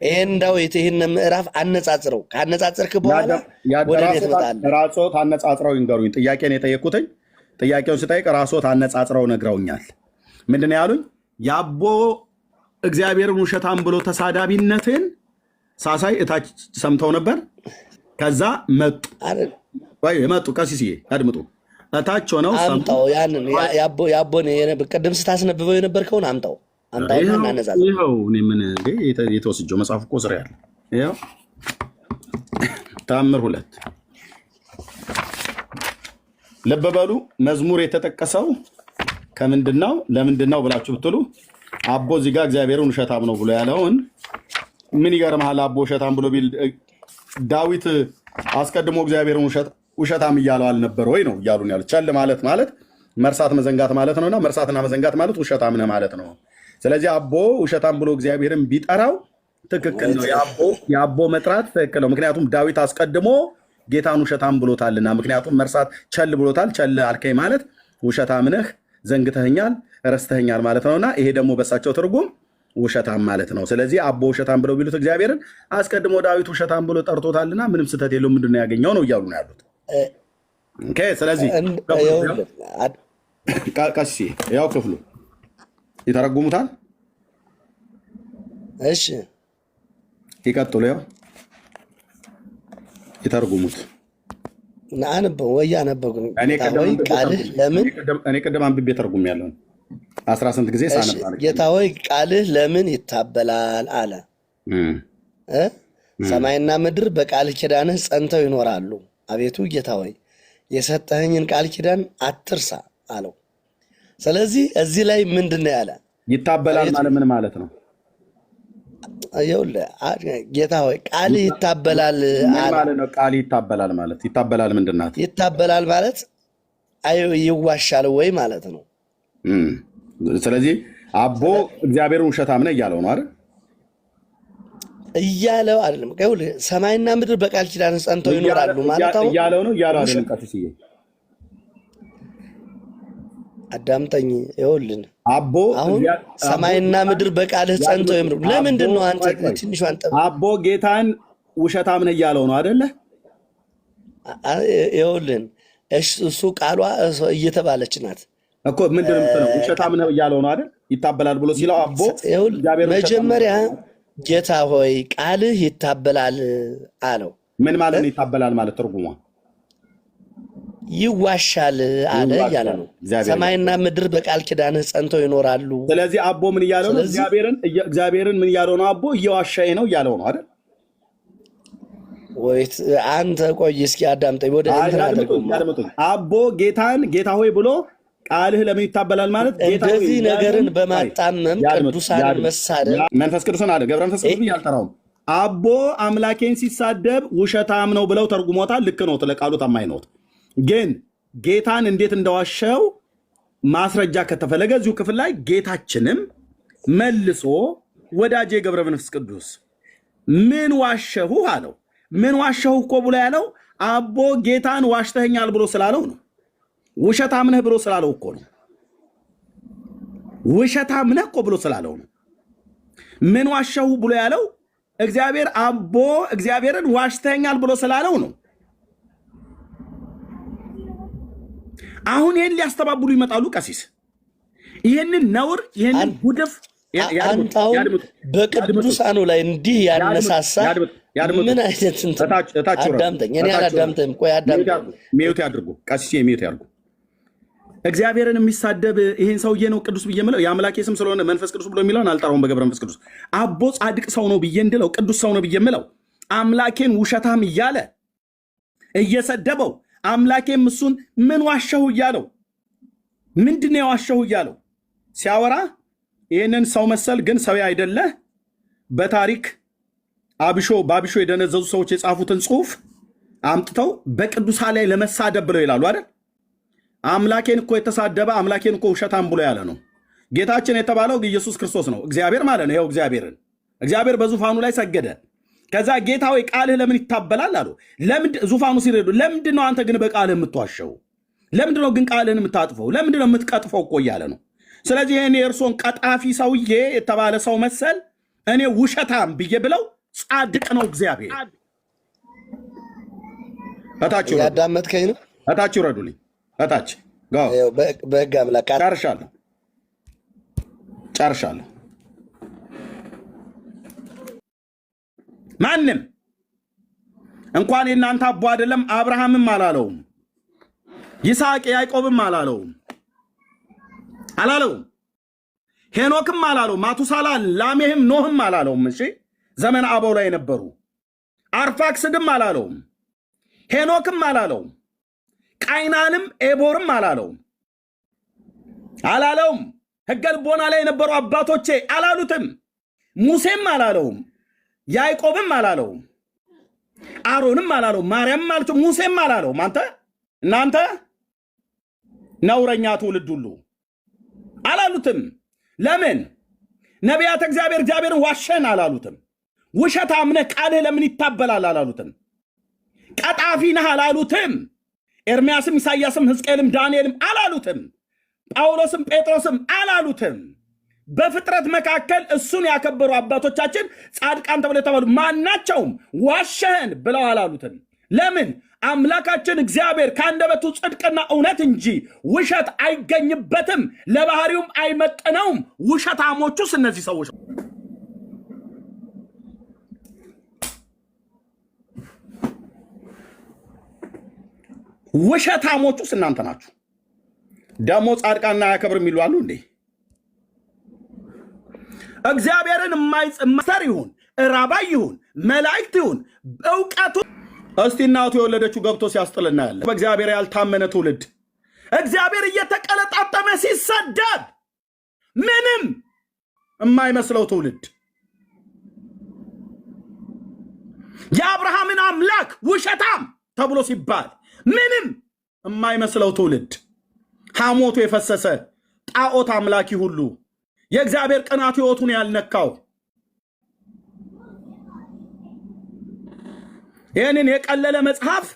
ይሄን ዳዊት ይሄን ምዕራፍ አነጻጽረው ካነጻጽርክ በኋላ ወደ እኔ ትመጣለህ። ራስዎት አነጻጽረው ይንገሩኝ። ጥያቄን የጠየኩትኝ ጥያቄውን ስጠይቅ ራስዎት አነጻጽረው ነግረውኛል። ምንድን ነው ያሉኝ? የአቦ እግዚአብሔርን ውሸታም ብሎ ተሳዳቢነትን ሳሳይ እታች ሰምተው ነበር። ከዛ መጡ መጡ ቀሲስዬ አድምጡ። እታች ሆነው አምጣው ያንን ያቦን ቅድም ስታስነብበው የነበርከውን አምጣው አምጣውና እናነጻጽር። ይኸው እኔ ምን የተወስጀው መጽሐፍ እኮ ስራ ያለ ይኸው ተአምር 2 ልብ በሉ። መዝሙር የተጠቀሰው ከምንድነው ለምንድነው ብላችሁ ብትሉ አቦ እዚህ ጋር እግዚአብሔርን ውሸታም ነው ብሎ ያለውን ምን ይገርምሃል? አቦ ውሸታም ብሎ ቢል ዳዊት አስቀድሞ እግዚአብሔርን ውሸታም እያለው አልነበር ወይ ነው እያሉን ያሉት። ቸል ማለት መርሳት መዘንጋት ማለት ነውና መርሳትና መዘንጋት ማለት ውሸታም ነህ ማለት ነው። ስለዚህ አቦ ውሸታም ብሎ እግዚአብሔርን ቢጠራው ትክክል ነው። የአቦ መጥራት ትክክል ነው። ምክንያቱም ዳዊት አስቀድሞ ጌታን ውሸታም ብሎታልና። ምክንያቱም መርሳት ቸል ብሎታል። ቸል አልከኝ ማለት ውሸታም ነህ፣ ዘንግተኸኛል፣ ረስተኸኛል ማለት ነውና ይሄ ደግሞ በሳቸው ትርጉም ውሸታም ማለት ነው። ስለዚህ አቦ ውሸታም ብለው ቢሉት እግዚአብሔርን አስቀድሞ ዳዊት ውሸታም ብሎ ጠርቶታልና ምንም ስህተት የለው። ምንድነው ያገኘው ነው እያሉ ነው ያሉት። ስለዚህ ቀሲ ያው ክፍሉ ይተረጉሙታል። እሺ ይቀጥሉ። ያው ይተረጉሙት አንበው ወይ አነበጉ ቃልህ ለምን እኔ ቀደም አንብቤ ተርጉሜያለሁ 18 ጊዜ ሳነብ ጌታ ሆይ ቃልህ ለምን ይታበላል አለ። ሰማይና ምድር በቃል ኪዳንህ ጸንተው ይኖራሉ። አቤቱ ጌታ ሆይ የሰጠኸኝን ቃል ኪዳን አትርሳ አለው። ስለዚህ እዚህ ላይ ምንድነው ያለ? ይታበላል ማለት ምን ማለት ነው? ይኸውልህ ጌታ ሆይ ቃልህ ይታበላል ማለት ነው። ቃል ይታበላል ማለት ይታበላል ምንድን ናት? ይታበላል ማለት ይዋሻል ወይ ማለት ነው። ስለዚህ አቦ እግዚአብሔርን ውሸታም ነህ እያለው ነው አይደል? እያለው አይደለም። ይኸውልህ ሰማይና ምድር በቃል ኪዳን ጸንተው ይኖራሉ ማለት ነው እያለው ነው እያለው አይደለም? ቀሲስዬ አዳምጠኝ። ይኸውልህ አቦ አሁን ሰማይና ምድር በቃልህ ጸንተው ይኖራሉ። ለምንድን ነው አንተ ትንሿን አቦ ጌታን ውሸታም ነህ እያለው ነው አይደለ? ይኸውልህ እሱ ቃሏ እየተባለች ናት እኮ ምንድን ነው ውሸታም ነህ እያለው ነው አይደል? ይታበላል ብሎ ሲለው አቦ መጀመሪያ ጌታ ሆይ ቃልህ ይታበላል አለው። ምን ማለት ነው ይታበላል ማለት? ትርጉሟ ይዋሻል አለ እያለ ነው። ሰማይና ምድር በቃል ኪዳንህ ጸንተው ይኖራሉ። ስለዚህ አቦ ምን እያለው ነው? እግዚአብሔርን ምን እያለው ነው? አቦ እየዋሻኝ ነው እያለው ነው አይደል? ወይት አንተ ቆይ እስኪ አዳምጠኝ። ወደ እንትን አድርገው አቦ ጌታን ጌታ ሆይ ብሎ ቃልህ ለምን ይታበላል ማለት እንደዚህ ነገርን በማጣመም ቅዱሳን መሳደብ መንፈስ ቅዱስን አለ ገብረ መንፈስ ቅዱስ ያልጠራውም አቦ አምላኬን ሲሳደብ ውሸታም ነው ብለው ተርጉሞታል። ልክ ነው፣ ለቃሉ ታማኝ ነው። ግን ጌታን እንዴት እንደዋሸው ማስረጃ ከተፈለገ እዚሁ ክፍል ላይ ጌታችንም መልሶ ወዳጄ ገብረ መንፈስ ቅዱስ ምን ዋሸሁ አለው። ምን ዋሸሁ እኮ ብሎ ያለው አቦ ጌታን ዋሽተኸኛል ብሎ ስላለው ነው። ውሸታም ነህ ብሎ ስላለው እኮ ነው። ውሸታም ነህ እኮ ብሎ ስላለው ነው። ምን ዋሸሁ ብሎ ያለው እግዚአብሔር አቦ እግዚአብሔርን ዋሽተኸኛል ብሎ ስላለው ነው። አሁን ይህን ሊያስተባብሉ ይመጣሉ ቀሲስ። ይህንን ነውር ይህንን ጉድፍ አንታውን በቅዱሳኑ ላይ እንዲህ ያነሳሳ ምን አይነት አዳምጠኝ። እኔ አላዳምጠኝም። ቆይ አዳምጠኝ። ሚዩት ያድርጉ ቀሲስ፣ ሚዩት ያድርጉ። እግዚአብሔርን የሚሳደብ ይሄን ሰውዬ ነው ቅዱስ ብዬ የምለው የአምላኬ ስም ስለሆነ መንፈስ ቅዱስ ብሎ የሚለውን አልጠራውም። በገብረ መንፈስ ቅዱስ አቦ ጻድቅ ሰው ነው ብዬ እንድለው ቅዱስ ሰው ነው ብዬ የምለው አምላኬን ውሸታም እያለ እየሰደበው አምላኬም እሱን ምን ዋሸሁ እያለው ምንድነው የዋሸሁ እያለው ሲያወራ ይህንን ሰው መሰል ግን ሰው አይደለ በታሪክ በአብሾ የደነዘዙ ሰዎች የጻፉትን ጽሁፍ አምጥተው በቅዱሳን ላይ ለመሳደብ ብለው ይላሉ አይደል? አምላኬን እኮ የተሳደበ አምላኬን እኮ ውሸታም ብሎ ያለ ነው። ጌታችን የተባለው ኢየሱስ ክርስቶስ ነው፣ እግዚአብሔር ማለት ነው። ይኸው እግዚአብሔር በዙፋኑ ላይ ሰገደ። ከዛ ጌታ ሆይ ቃልህ ለምን ይታበላል አሉ። ዙፋኑ ሲረዱ ለምንድን ነው አንተ ግን በቃልህ የምትዋሸው? ለምንድን ነው ግን ቃልህን የምታጥፈው? ለምንድን ነው የምትቀጥፈው እኮ እያለ ነው። ስለዚህ ይህን የእርሶን ቀጣፊ ሰውዬ የተባለ ሰው መሰል እኔ ውሸታም ብዬ ብለው ጻድቅ ነው እግዚአብሔር። እታች ያዳመጥከኝ ነው። እታች ይረዱልኝ። እታች በሕግ አምላክ ጨርሻለሁ። ማንም እንኳን የእናንተ አቦ አይደለም አብርሃምም አላለውም፣ ይስሐቅ ያዕቆብም አላለውም፣ ሄኖክም አላለውም፣ ማቱሳላ ላሜህም ኖህም አላለውም። እሺ ዘመን አበው ላይ የነበሩ አርፋክስድም አላለውም፣ ሄኖክም አላለውም፣ ቃይናንም ኤቦርም አላለውም። ሕገ ልቦና ላይ የነበሩ አባቶቼ አላሉትም። ሙሴም አላለውም፣ ያዕቆብም አላለውም፣ አሮንም አላለውም፣ ማርያምም አለችው፣ ሙሴም አላለውም። እናንተ ነውረኛ ትውልድ ሁሉ አላሉትም። ለምን? ነቢያት እግዚአብሔርን ዋሸን አላሉትም። ውሸታም ነህ ቃልህ ለምን ይታበላል አላሉትም። ቀጣፊ ነህ አላሉትም። ኤርምያስም ኢሳያስም ሕዝቅኤልም ዳንኤልም አላሉትም። ጳውሎስም ጴጥሮስም አላሉትም። በፍጥረት መካከል እሱን ያከበሩ አባቶቻችን ጻድቃን ተብለው የተባሉ ማናቸውም ዋሸህን ብለው አላሉትም። ለምን? አምላካችን እግዚአብሔር ከአንደበቱ ጽድቅና እውነት እንጂ ውሸት አይገኝበትም፣ ለባህሪውም አይመጥነውም። ውሸታሞቹስ እነዚህ ሰዎች ውሸታሞቹስ እናንተ ናችሁ። ደግሞ ጻድቃንና ያከብር የሚሉ አሉ እንዴ? እግዚአብሔርን የማይጽመር ይሁን ራባይ ይሁን መላእክት ይሁን እውቀቱ እስቲ እናቱ የወለደችው ገብቶ ሲያስጥልና ያለ በእግዚአብሔር ያልታመነ ትውልድ እግዚአብሔር እየተቀለጣጠመ ሲሰደብ ምንም የማይመስለው ትውልድ የአብርሃምን አምላክ ውሸታም ተብሎ ሲባል ምንም የማይመስለው ትውልድ ሐሞቱ የፈሰሰ ጣዖት አምላኪ ሁሉ የእግዚአብሔር ቅናት ሕይወቱን ያልነካው ይህንን የቀለለ መጽሐፍ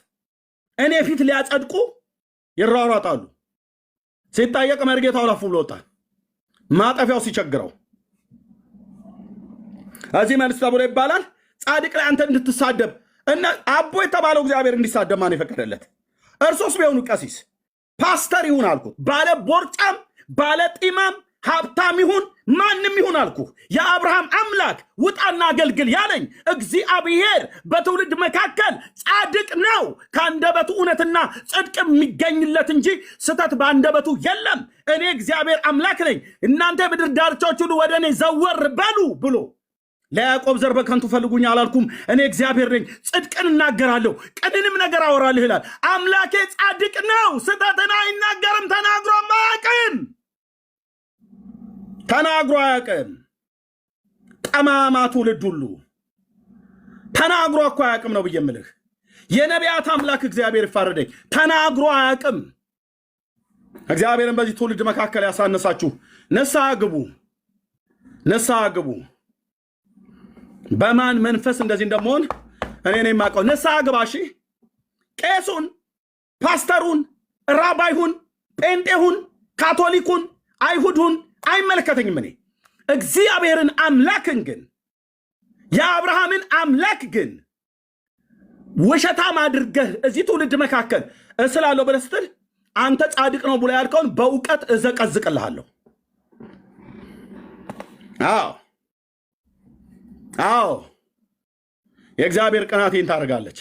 እኔ ፊት ሊያጸድቁ ይሯሯጣሉ። ሲጣየቅ መርጌታው ለፉ ብሎታል። ማጠፊያው ሲቸግረው እዚህ መልስ ተብሎ ይባላል። ጻድቅ ላይ አንተ እንድትሳደብ እና አቦ የተባለው እግዚአብሔር እንዲሳደብ ማን የፈቀደለት? እርሶስ ቢሆኑ ቀሲስ ፓስተር ይሁን አልኩት። ባለ ቦርጫም ባለ ጢማም ሀብታም ይሁን ማንም ይሁን አልኩ። የአብርሃም አምላክ ውጣና አገልግል ያለኝ እግዚአብሔር በትውልድ መካከል ጻድቅ ነው። ከአንደበቱ እውነትና ጽድቅ የሚገኝለት እንጂ ስተት በአንደበቱ የለም። እኔ እግዚአብሔር አምላክ ነኝ፣ እናንተ የምድር ዳርቻዎች ሁሉ ወደ እኔ ዘወር በሉ ብሎ ለያዕቆብ ዘር በከንቱ ፈልጉኝ አላልኩም። እኔ እግዚአብሔር ነኝ፣ ጽድቅን እናገራለሁ፣ ቅንንም ነገር አወራልህ ይላል። አምላኬ ጻድቅ ነው፣ ስተትን አይናገርም፣ ተናግሮ አያውቅም። ጠማማ ትውልድ ሁሉ ተናግሮ እኮ አያውቅም ነው ብዬ የምልህ። የነቢያት አምላክ እግዚአብሔር ይፋረደኝ፣ ተናግሮ አያውቅም። እግዚአብሔርን በዚህ ትውልድ መካከል ያሳነሳችሁ ንስሐ ግቡ። በማን መንፈስ እንደዚህ እንደመሆን እኔ ነኝ የማውቀው። ንስሐ ግባ። እሺ ቄሱን፣ ፓስተሩን፣ ራባይሁን፣ ጴንጤሁን፣ ካቶሊኩን፣ አይሁድሁን አይመለከተኝም። እኔ እግዚአብሔርን አምላክን ግን የአብርሃምን አምላክ ግን ውሸታም አድርገህ እዚህ ትውልድ መካከል እስላለሁ ብለህ ስትል አንተ ጻድቅ ነው ብሎ ያልከውን በእውቀት እዘቀዝቅልሃለሁ። አዎ የእግዚአብሔር ቅናቴን ታደርጋለች።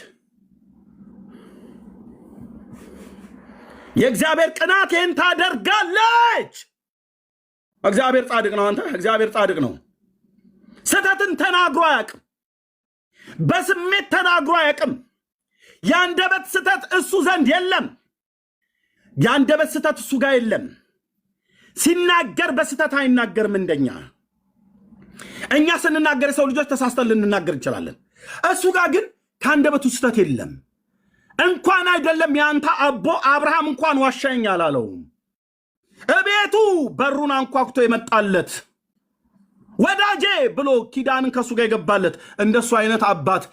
የእግዚአብሔር ቅናቴን ታደርጋለች። እግዚአብሔር ጻድቅ ነው። አንተ እግዚአብሔር ጻድቅ ነው። ስተትን ተናግሮ አያውቅም። በስሜት ተናግሮ አያውቅም። የአንደበት ስተት እሱ ዘንድ የለም። የአንደበት ስተት እሱ ጋር የለም። ሲናገር በስተት አይናገርም። እንደኛ እኛ ስንናገር የሰው ልጆች ተሳስተን ልንናገር እንችላለን። እሱ ጋር ግን ከአንደበቱ ስተት የለም። እንኳን አይደለም ያንተ አቦ አብርሃም እንኳን ዋሻኝ አላለውም። እቤቱ በሩን አንኳኩቶ የመጣለት ወዳጄ ብሎ ኪዳንን ከሱ ጋር የገባለት እንደሱ አይነት አባት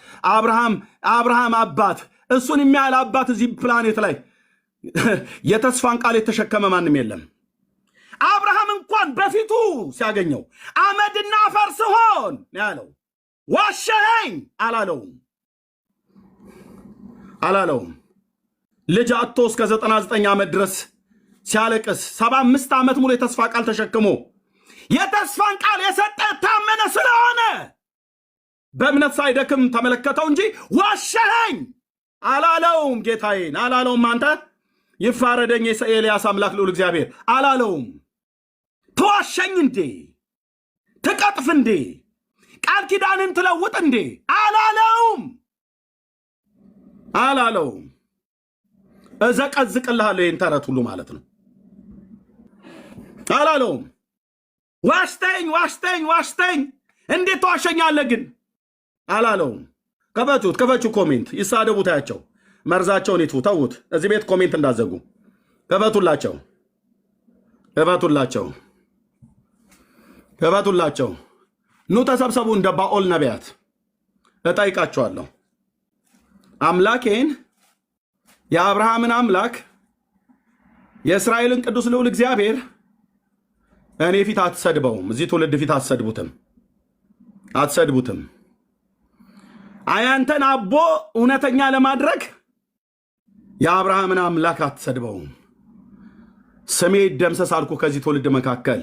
አብርሃም አባት፣ እሱን የሚያህል አባት እዚህ ፕላኔት ላይ የተስፋን ቃል የተሸከመ ማንም የለም። አብርሃም እንኳን በፊቱ ሲያገኘው አመድና አፈር ስሆን ያለው ዋሸኸኝ አላለውም። ልጅ አጥቶ እስከ 99 ዓመት ድረስ ሲያለቅስ 75 ዓመት ሙሉ የተስፋ ቃል ተሸክሞ የተስፋን ቃል የሰጠ ታመነ ስለሆነ በእምነት ሳይደክም ተመለከተው እንጂ ዋሸኸኝ አላለውም። ጌታዬን አላለውም። አንተ ይፋረደኝ የኤልያስ አምላክ ልዑል እግዚአብሔር አላለውም። ትዋሸኝ እንዴ? ትቀጥፍ እንዴ? ቃል ኪዳንን ትለውጥ እንዴ? አላለውም። እዘቀዝቅልሃለሁ ይህን ተረት ሁሉ ማለት ነው። አላለውም። ዋሽተኝ እንዴት ተዋሸኛለህ ግን አላለውም። ከፈቹ ኮሜንት ይሳደቡ፣ ታያቸው፣ መርዛቸውን ይጥፉ፣ ተዉት። እዚህ ቤት ኮሜንት እንዳዘጉ ከፈቱላቸው። ኑ ተሰብሰቡ እንደ ባኦል ነቢያት። እጠይቃቸዋለሁ አምላኬን የአብርሃምን አምላክ የእስራኤልን ቅዱስ ልዑል እግዚአብሔር እኔ ፊት አትሰድበውም። እዚህ ትውልድ ፊት አትሰድቡትም። አያንተን አቦ እውነተኛ ለማድረግ የአብርሃምን አምላክ አትሰድበውም። ስሜ ይደምሰስ አልኩ ከዚህ ትውልድ መካከል።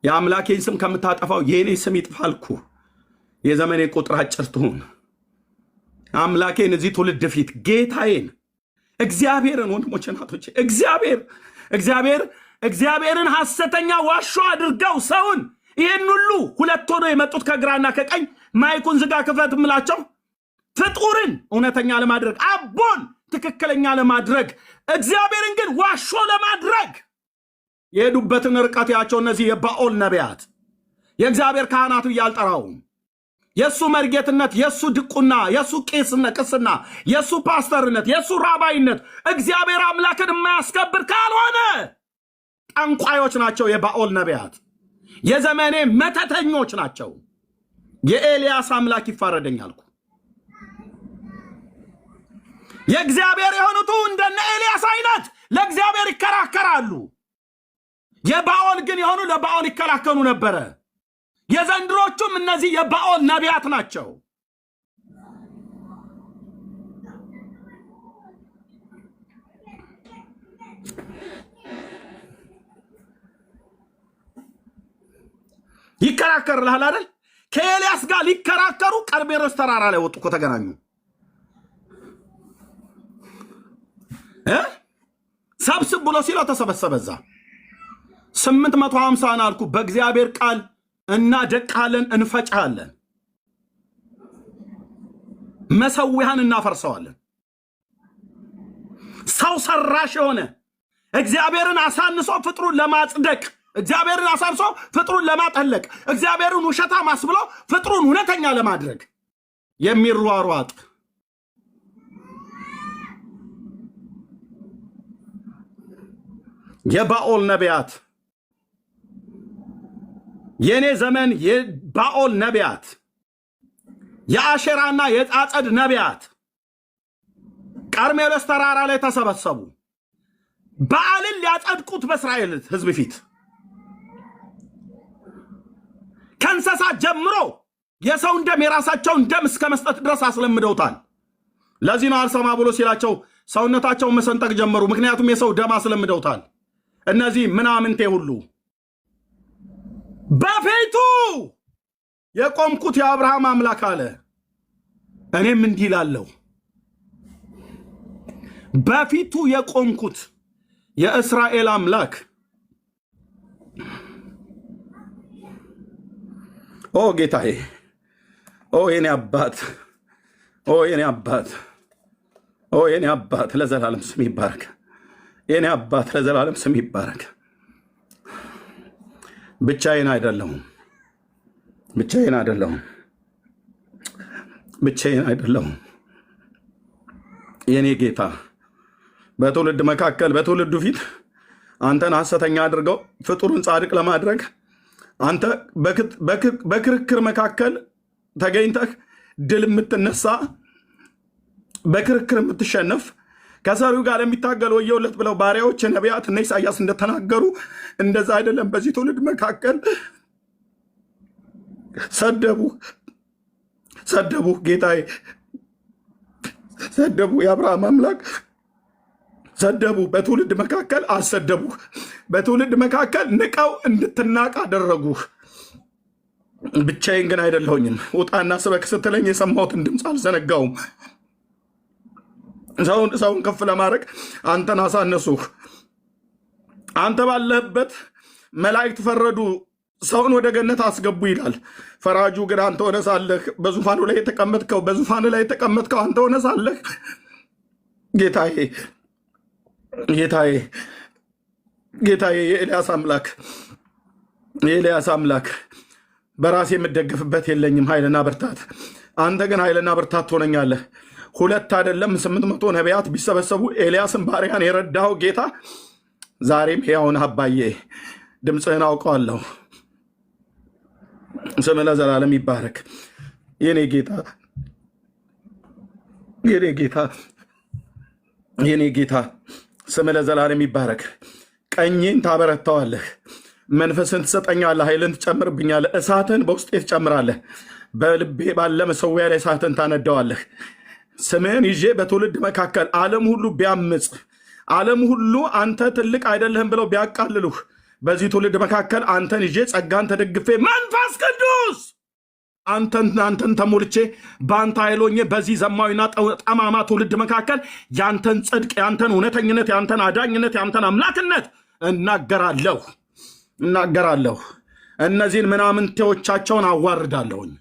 የአምላኬን ስም ከምታጠፋው የእኔ ስም ይጥፋልኩ። የዘመኔ ቁጥር አጭር ትሁን። አምላኬን እዚህ ትውልድ ፊት ጌታዬን እግዚአብሔርን ወንድሞቼ ናቶቼ እግዚአብሔርን ሐሰተኛ ዋሾ አድርገው ሰውን ይህን ሁሉ ሁለት ሆነው የመጡት ከግራና ከቀኝ ማይኩን ዝጋ ክፈት ምላቸው ፍጡርን እውነተኛ ለማድረግ አቦን ትክክለኛ ለማድረግ እግዚአብሔርን ግን ዋሾ ለማድረግ የሄዱበትን ርቀት ያቸው እነዚህ የባኦል ነቢያት የእግዚአብሔር ካህናቱ እያልጠራውም የሱ መርጌትነት የሱ ድቁና የሱ ቅስና የሱ ፓስተርነት የሱ ራባይነት እግዚአብሔር አምላክን የማያስከብር ካልሆነ ጠንቋዮች ናቸው። የባኦል ነቢያት የዘመኔ መተተኞች ናቸው። የኤልያስ አምላክ ይፋረደኝ አልኩ። የእግዚአብሔር የሆኑቱ እንደነ ኤልያስ አይነት ለእግዚአብሔር ይከራከራሉ። የባኦል ግን የሆኑ ለባኦል ይከላከሉ ነበረ። የዘንድሮቹም እነዚህ የባኦል ነቢያት ናቸው። ይከራከርልሃል አይደል? ከኤልያስ ጋር ሊከራከሩ ቀርሜሎስ ተራራ ላይ ወጡ እኮ ተገናኙ። ሰብስብ ብሎ ሲለው ተሰበሰበ። እዛ 850 አልኩ። በእግዚአብሔር ቃል እናደቃለን፣ እንፈጫለን፣ መሰዊያን እናፈርሰዋለን። ሰው ሰራሽ የሆነ እግዚአብሔርን አሳንሶ ፍጥሩን ለማጽደቅ እግዚአብሔርን አሳንሶ ፍጥሩን ለማጠለቅ እግዚአብሔርን ውሸታም አስብሎ ፍጥሩን እውነተኛ ለማድረግ የሚሯሯጥ የባኦል ነቢያት የኔ ዘመን የባኦል ነቢያት የአሸራና የጻጸድ ነቢያት ቀርሜሎስ ተራራ ላይ ተሰበሰቡ። በዓልን ሊያጸድቁት በእስራኤል ሕዝብ ፊት ከእንስሳት ጀምሮ የሰውን ደም የራሳቸውን ደም እስከ መስጠት ድረስ አስለምደውታል። ለዚህ ነው አልሰማ ብሎ ሲላቸው ሰውነታቸውን መሰንጠቅ ጀመሩ። ምክንያቱም የሰው ደም አስለምደውታል። እነዚህ ምናምንቴ ሁሉ በፊቱ የቆምኩት የአብርሃም አምላክ አለ። እኔም እንዲህ እላለሁ፣ በፊቱ የቆምኩት የእስራኤል አምላክ ኦ ጌታዬ፣ ኦ የኔ አባት፣ ኦ የኔ አባት፣ ኦ የኔ አባት ለዘላለም ስም ይባረክ። የኔ አባት ለዘላለም ስም ይባረክ። ብቻዬን አይደለሁም፣ ብቻዬን አይደለሁም። የኔ ጌታ በትውልድ መካከል በትውልዱ ፊት አንተን ሐሰተኛ አድርገው ፍጡሩን ጻድቅ ለማድረግ አንተ በክርክር መካከል ተገኝተህ ድል የምትነሳ በክርክር የምትሸነፍ ከሰሪው ጋር የሚታገል ወየውለት ብለው ባሪያዎች ነቢያት እነ ኢሳያስ እንደተናገሩ እንደዛ አይደለም። በዚህ ትውልድ መካከል ሰደቡ ጌታዬ፣ ሰደቡ የአብርሃም አምላክ ሰደቡ። በትውልድ መካከል አሰደቡ። በትውልድ መካከል ንቀው እንድትናቅ አደረጉ። ብቻዬን ግን አይደለሁኝም። ውጣና ስበክ ስትለኝ የሰማሁትን ድምፅ አልዘነጋውም። ሰውን ከፍ ለማድረግ አንተን አሳነሱህ። አንተ ባለህበት መላእክት ፈረዱ፣ ሰውን ወደ ገነት አስገቡ ይላል። ፈራጁ ግን አንተ ሆነ ሳለህ በዙፋኑ ላይ የተቀመጥከው አንተ ሆነ ሳለህ ጌታዬ የኤልያስ አምላክ በራሴ የምደግፍበት የለኝም ኃይልና ብርታት። አንተ ግን ኃይልና ብርታት ትሆነኛለህ። 2 አይደለም 800 ነቢያት ቢሰበሰቡ ኤልያስን ባሪያን የረዳው ጌታ ዛሬም ሕያውን አባዬ ድምፅህን አውቀዋለሁ። ስም ለዘላለም ይባረክ። የኔ ጌታ ስም ለዘላለም ይባረክ። ቀኝን ታበረታዋለህ፣ መንፈስን ትሰጠኛለህ፣ ኃይልን ትጨምርብኛለህ፣ እሳትን በውስጤ ትጨምራለህ። በልቤ ባለ መሰዊያ ላይ እሳትን ታነደዋለህ። ስምህን ይዤ በትውልድ መካከል ዓለም ሁሉ ቢያምፅ፣ ዓለም ሁሉ አንተ ትልቅ አይደለህም ብለው ቢያቃልሉህ፣ በዚህ ትውልድ መካከል አንተን ይዤ ጸጋን ተደግፌ መንፈስ ቅዱስ አንተን ተሞልቼ በአንተ ኃይሎኜ በዚህ ዘማዊና ጠማማ ትውልድ መካከል ያንተን ጽድቅ፣ ያንተን እውነተኝነት፣ ያንተን አዳኝነት፣ ያንተን አምላክነት እናገራለሁ። እነዚህን ምናምንቴዎቻቸውን አዋርዳለሁኝ።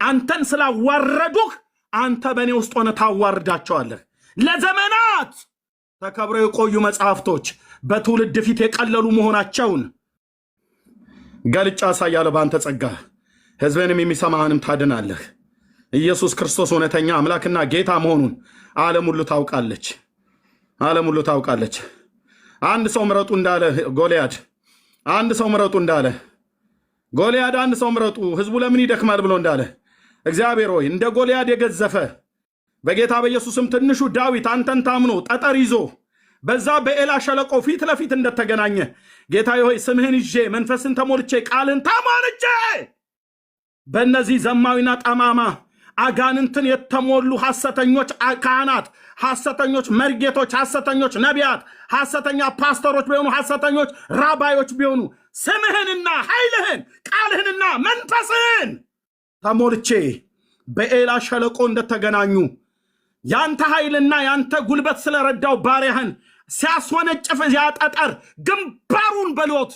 አንተን ስላዋረዱህ አንተ በእኔ ውስጥ ሆነ ታዋርዳቸዋለህ። ለዘመናት ተከብረው የቆዩ መጽሐፍቶች በትውልድ ፊት የቀለሉ መሆናቸውን ገልጫ አሳያለሁ። በአንተ ጸጋ ሕዝብንም የሚሰማህንም ታድናለህ። ኢየሱስ ክርስቶስ እውነተኛ አምላክና ጌታ መሆኑን ዓለም ሁሉ ታውቃለች። አንድ ሰው ምረጡ እንዳለ ጎልያድ፣ አንድ ሰው ምረጡ ሕዝቡ ለምን ይደክማል ብሎ እንዳለ እግዚአብሔር ሆይ እንደ ጎልያድ የገዘፈ በጌታ በኢየሱስም ትንሹ ዳዊት አንተን ታምኖ ጠጠር ይዞ በዛ በኤላ ሸለቆ ፊት ለፊት እንደተገናኘ ጌታ ሆይ ስምህን ይዤ መንፈስን ተሞልቼ ቃልን ተሞልቼ በእነዚህ ዘማዊና ጠማማ አጋንንትን የተሞሉ ሐሰተኞች ካህናት፣ ሐሰተኞች መርጌቶች፣ ሐሰተኞች ነቢያት፣ ሐሰተኛ ፓስተሮች ቢሆኑ፣ ሐሰተኞች ራባዮች ቢሆኑ ስምህንና ኃይልህን ቃልህንና መንፈስህን ተሞልቼ በኤላ ሸለቆ እንደተገናኙ ያንተ ኃይልና ያንተ ጉልበት ስለረዳው ባሪያህን ሲያስወነጭፍ ያ ጠጠር ግንባሩን በሎት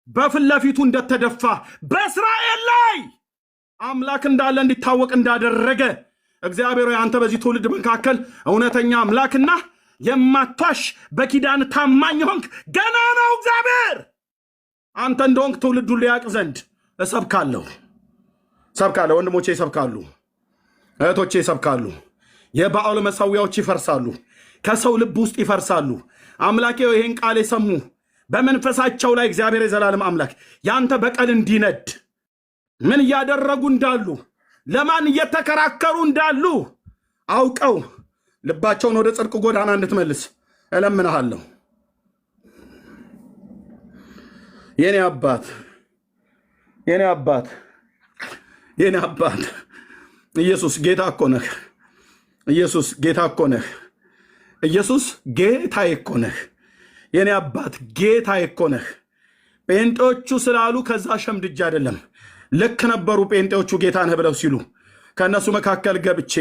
በፊት ለፊቱ እንደተደፋ በእስራኤል ላይ አምላክ እንዳለ እንዲታወቅ እንዳደረገ እግዚአብሔር አንተ በዚህ ትውልድ መካከል እውነተኛ አምላክና የማትዋሽ በኪዳን ታማኝ ሆንክ። ገና ነው እግዚአብሔር አንተ እንደሆንክ ትውልዱ ሊያቅ ዘንድ እሰብካለሁ። ወንድሞቼ ይሰብካሉ፣ እህቶቼ ይሰብካሉ። የባዕል መሠዊያዎች ይፈርሳሉ፣ ከሰው ልብ ውስጥ ይፈርሳሉ። አምላኬ ይህን ቃል የሰሙ በመንፈሳቸው ላይ እግዚአብሔር የዘላለም አምላክ ያንተ በቀል እንዲነድ ምን እያደረጉ እንዳሉ ለማን እየተከራከሩ እንዳሉ አውቀው ልባቸውን ወደ ጽድቅ ጎዳና እንድትመልስ እለምንሃለሁ። የኔ አባት ኢየሱስ ጌታ እኮ ነህ። ኢየሱስ ጌታዬ እኮ ነህ። የኔ አባት ጌታዬ እኮ ነህ። ጴንጤዎቹ ስላሉ ከዛ ሸምድጃ አይደለም። ልክ ነበሩ ጴንጤዎቹ ጌታ ነህ ብለው ሲሉ ከእነሱ መካከል ገብቼ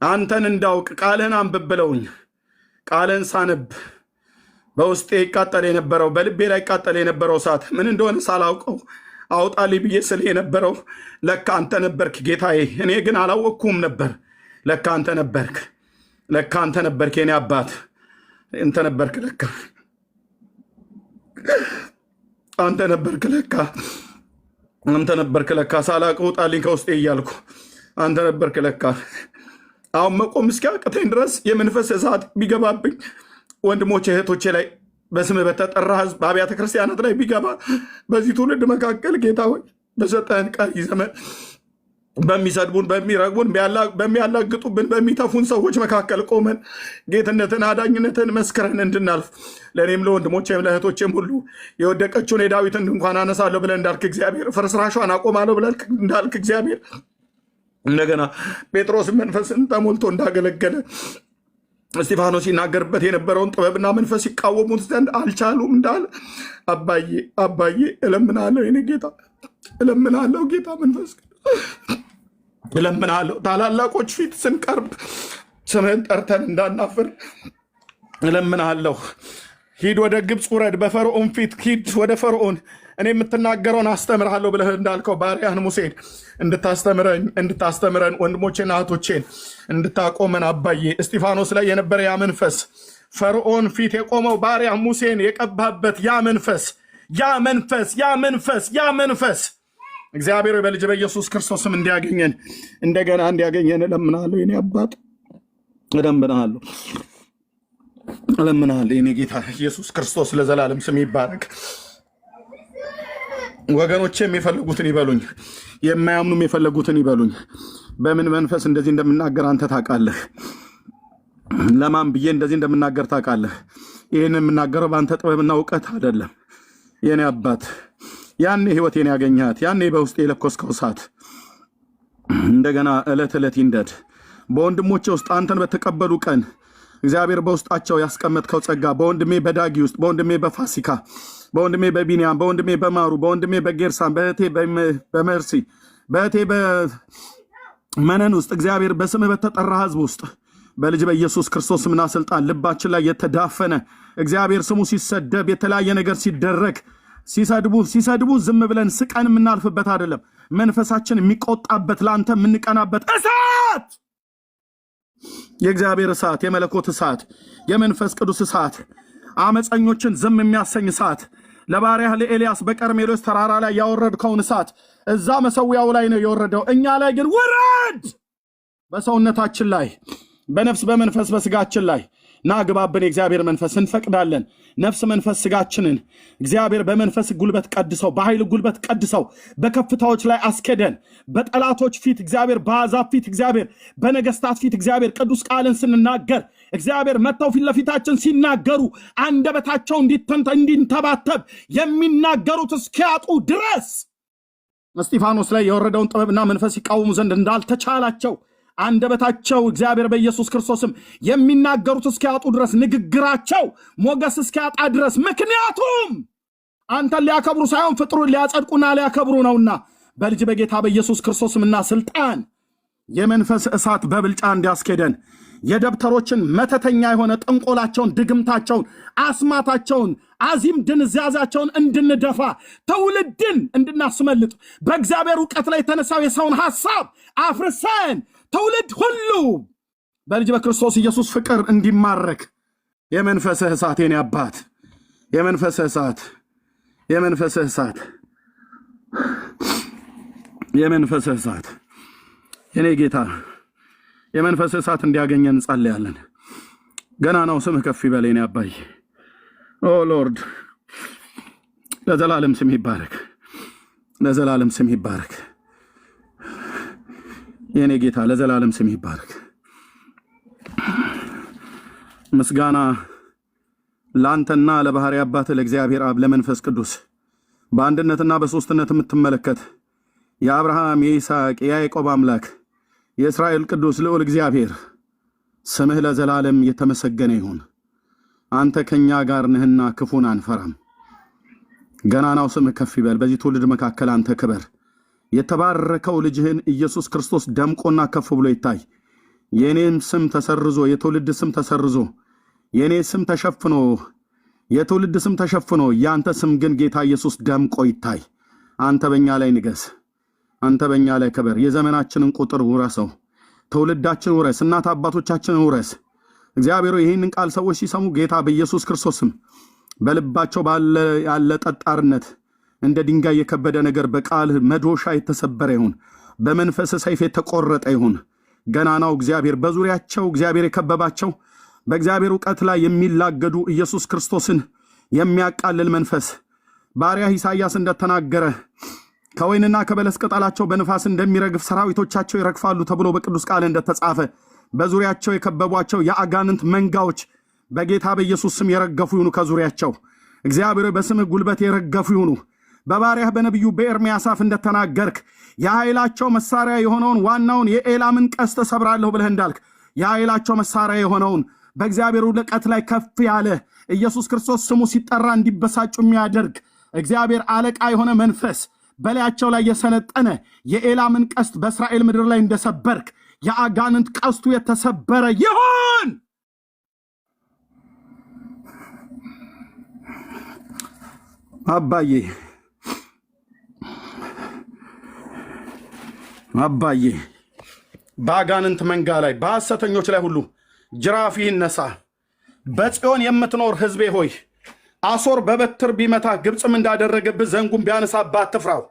አንተን እንዳውቅ ቃልህን አንብብ ብለውኝ ቃልህን ሳነብ በውስጤ ይቃጠል የነበረው በልቤ ላይ ይቃጠል የነበረው እሳት ምን እንደሆነ ሳላውቀው አውጣልኝ ብዬ ስል የነበረው ለካ አንተ ነበርክ ጌታዬ። እኔ ግን አላወቅኩም ነበር። ለካ አንተ ነበርክ የኔ አባት። አንተ ነበርክ ለካ ሳላውቅ ውጣልኝ ከውስጤ እያልኩ አንተ ነበርክ ለካ። አሁን መቆም እስኪያቅተኝ ድረስ የመንፈስ እሳት ቢገባብኝ ወንድሞቼ እህቶቼ ላይ በስምህ በተጠራ ሕዝብ በአብያተ ክርስቲያናት ላይ ቢገባ በዚህ ትውልድ መካከል ጌታ ሆይ በሰጠህን ቀሪ ዘመን በሚሰድቡን በሚረግቡን በሚያላግጡብን በሚተፉን ሰዎች መካከል ቆመን ጌትነትን አዳኝነትን መስክረን እንድናልፍ ለእኔም ለወንድሞቼም ለእህቶቼም ሁሉ የወደቀችውን የዳዊትን ድንኳን አነሳለሁ ብለን እንዳልክ እግዚአብሔር ፍርስራሿን አቆማለሁ ብለን እንዳልክ እግዚአብሔር እንደገና ጴጥሮስ መንፈስን ተሞልቶ እንዳገለገለ እስጢፋኖስ ሲናገርበት የነበረውን ጥበብና መንፈስ ሲቃወሙት ዘንድ አልቻሉም እንዳለ አባዬ እለምናለሁ፣ የኔ ጌታ እለምናለሁ፣ ጌታ መንፈስ እለምናለሁ። ታላላቆች ፊት ስንቀርብ ስምህን ጠርተን እንዳናፍር እለምናለሁ። ሂድ ወደ ግብፅ ውረድ፣ በፈርዖን ፊት ሂድ ወደ ፈርዖን እኔ የምትናገረውን አስተምርሃለሁ ብለህ እንዳልከው ባሪያህን ሙሴን እንድታስተምረን ወንድሞቼና እህቶቼን እንድታቆመን አባዬ እስጢፋኖስ ላይ የነበረ ያ መንፈስ ፈርዖን ፊት የቆመው ባሪያ ሙሴን የቀባበት ያ መንፈስ እግዚአብሔር በልጅ በኢየሱስ ክርስቶስም እንዲያገኘን እንደገና እንዲያገኘን እለምናለሁ። የኔ አባት እለምናለሁ። የኔ ጌታ ኢየሱስ ክርስቶስ ለዘላለም ስም ይባረክ። ወገኖቼ የሚፈልጉትን ይበሉኝ፣ የማያምኑም የፈለጉትን ይበሉኝ። በምን መንፈስ እንደዚህ እንደምናገር አንተ ታውቃለህ። ለማን ብዬ እንደዚህ እንደምናገር ታውቃለህ። ይህን የምናገረው በአንተ ጥበብና እውቀት አይደለም። የኔ አባት ያኔ ህይወቴን ያገኛት ያኔ በውስጤ የለኮስከው እሳት እንደገና ዕለት ዕለት ይንደድ። በወንድሞቼ ውስጥ አንተን በተቀበሉ ቀን እግዚአብሔር በውስጣቸው ያስቀመጥከው ጸጋ በወንድሜ በዳጊ ውስጥ፣ በወንድሜ በፋሲካ፣ በወንድሜ በቢንያም፣ በወንድሜ በማሩ፣ በወንድሜ በጌርሳን፣ በእህቴ በመርሲ፣ በእህቴ በመነን ውስጥ እግዚአብሔር በስምህ በተጠራ ህዝብ ውስጥ በልጅ በኢየሱስ ክርስቶስ ስምና ስልጣን ልባችን ላይ የተዳፈነ እግዚአብሔር ስሙ ሲሰደብ የተለያየ ነገር ሲደረግ ሲሰድቡ ዝም ብለን ስቀን የምናልፍበት አይደለም። መንፈሳችን የሚቆጣበት ለአንተ የምንቀናበት እሳት፣ የእግዚአብሔር እሳት፣ የመለኮት እሳት፣ የመንፈስ ቅዱስ እሳት፣ አመፀኞችን ዝም የሚያሰኝ እሳት፣ ለባሪያህ ለኤልያስ በቀርሜሎስ ተራራ ላይ ያወረድከውን እሳት እዛ መሰዊያው ላይ ነው የወረደው። እኛ ላይ ግን ውረድ። በሰውነታችን ላይ በነፍስ በመንፈስ በስጋችን ላይ ና ግባብን። የእግዚአብሔር መንፈስ እንፈቅዳለን። ነፍስ መንፈስ ስጋችንን እግዚአብሔር በመንፈስ ጉልበት ቀድሰው፣ በኃይል ጉልበት ቀድሰው፣ በከፍታዎች ላይ አስኬደን፣ በጠላቶች ፊት እግዚአብሔር፣ በአሕዛብ ፊት እግዚአብሔር፣ በነገስታት ፊት እግዚአብሔር ቅዱስ ቃልን ስንናገር እግዚአብሔር መጥተው ፊት ለፊታችን ሲናገሩ አንደበታቸው እንዲንተባተብ የሚናገሩት እስኪያጡ ድረስ እስጢፋኖስ ላይ የወረደውን ጥበብና መንፈስ ይቃወሙ ዘንድ እንዳልተቻላቸው አንደበታቸው እግዚአብሔር በኢየሱስ ክርስቶስም የሚናገሩት እስኪያጡ ድረስ ንግግራቸው ሞገስ እስኪያጣ ድረስ ምክንያቱም አንተን ሊያከብሩ ሳይሆን ፍጥሩን ሊያጸድቁና ሊያከብሩ ነውና በልጅ በጌታ በኢየሱስ ክርስቶስምና ስልጣን የመንፈስ እሳት በብልጫ እንዲያስኬደን የደብተሮችን መተተኛ የሆነ ጥንቆላቸውን፣ ድግምታቸውን፣ አስማታቸውን፣ አዚም ድንዛዛቸውን እንድንደፋ ትውልድን እንድናስመልጥ በእግዚአብሔር እውቀት ላይ የተነሳው የሰውን ሐሳብ አፍርሰን ትውልድ ሁሉ በልጅ በክርስቶስ ኢየሱስ ፍቅር እንዲማረክ የመንፈስህ እሳት የኔ አባት፣ የመንፈስህ እሳት፣ የመንፈስህ እሳት፣ የመንፈስህ እሳት የኔ ጌታ የመንፈስ እሳት እንዲያገኘን እንጸልያለን። ገና ነው ስምህ ከፍ ይበል የኔ አባይ። ኦ ሎርድ ለዘላለም ስም ይባረክ፣ ለዘላለም ስም ይባረክ የኔ ጌታ፣ ለዘላለም ስም ይባረክ። ምስጋና ለአንተና ለባህሪ አባት ለእግዚአብሔር አብ ለመንፈስ ቅዱስ በአንድነትና በሶስትነት የምትመለከት የአብርሃም የይስሐቅ የያዕቆብ አምላክ የእስራኤል ቅዱስ ልዑል እግዚአብሔር ስምህ ለዘላለም የተመሰገነ ይሁን። አንተ ከኛ ጋር ነህና ክፉን አንፈራም። ገናናው ስምህ ከፍ ይበል። በዚህ ትውልድ መካከል አንተ ክበር። የተባረከው ልጅህን ኢየሱስ ክርስቶስ ደምቆና ከፍ ብሎ ይታይ። የኔም ስም ተሰርዞ የትውልድ ስም ተሰርዞ የኔ ስም ተሸፍኖ የትውልድ ስም ተሸፍኖ ያንተ ስም ግን ጌታ ኢየሱስ ደምቆ ይታይ። አንተ በእኛ ላይ ንገስ። አንተ በእኛ ላይ ክበር። የዘመናችንን ቁጥር ውረሰው። ትውልዳችን ውረስ። እናት አባቶቻችንን ውረስ። እግዚአብሔር ይህንን ቃል ሰዎች ሲሰሙ ጌታ በኢየሱስ ክርስቶስም በልባቸው ያለ ጠጣርነት እንደ ድንጋይ የከበደ ነገር በቃል መዶሻ የተሰበረ ይሁን፣ በመንፈስ ሰይፍ የተቆረጠ ይሁን። ገናናው እግዚአብሔር በዙሪያቸው እግዚአብሔር የከበባቸው በእግዚአብሔር ዕውቀት ላይ የሚላገዱ ኢየሱስ ክርስቶስን የሚያቃልል መንፈስ ባሪያ ኢሳይያስ እንደተናገረ ከወይንና ከበለስ ቅጠላቸው በንፋስ እንደሚረግፍ ሰራዊቶቻቸው ይረግፋሉ ተብሎ በቅዱስ ቃል እንደተጻፈ በዙሪያቸው የከበቧቸው የአጋንንት መንጋዎች በጌታ በኢየሱስ ስም የረገፉ ይሁኑ። ከዙሪያቸው እግዚአብሔር በስምህ ጉልበት የረገፉ ይሁኑ። በባሪያህ በነቢዩ በኤርምያስ አፍ እንደተናገርክ የኃይላቸው መሳሪያ የሆነውን ዋናውን የኤላምን ቀስት ሰብራለሁ ብለህ እንዳልክ የኃይላቸው መሳሪያ የሆነውን በእግዚአብሔር ልቀት ላይ ከፍ ያለ ኢየሱስ ክርስቶስ ስሙ ሲጠራ እንዲበሳጩ የሚያደርግ እግዚአብሔር አለቃ የሆነ መንፈስ በላያቸው ላይ የሰለጠነ የኤላምን ቀስት በእስራኤል ምድር ላይ እንደሰበርክ የአጋንንት ቀስቱ የተሰበረ ይሁን። አባዬ በአጋንንት መንጋ ላይ በሐሰተኞች ላይ ሁሉ ጅራፍ ይነሳ። በጽዮን የምትኖር ሕዝቤ ሆይ አሶር በበትር ቢመታ ግብፅም እንዳደረገብህ ዘንጉም ቢያነሳብህ አትፍራው።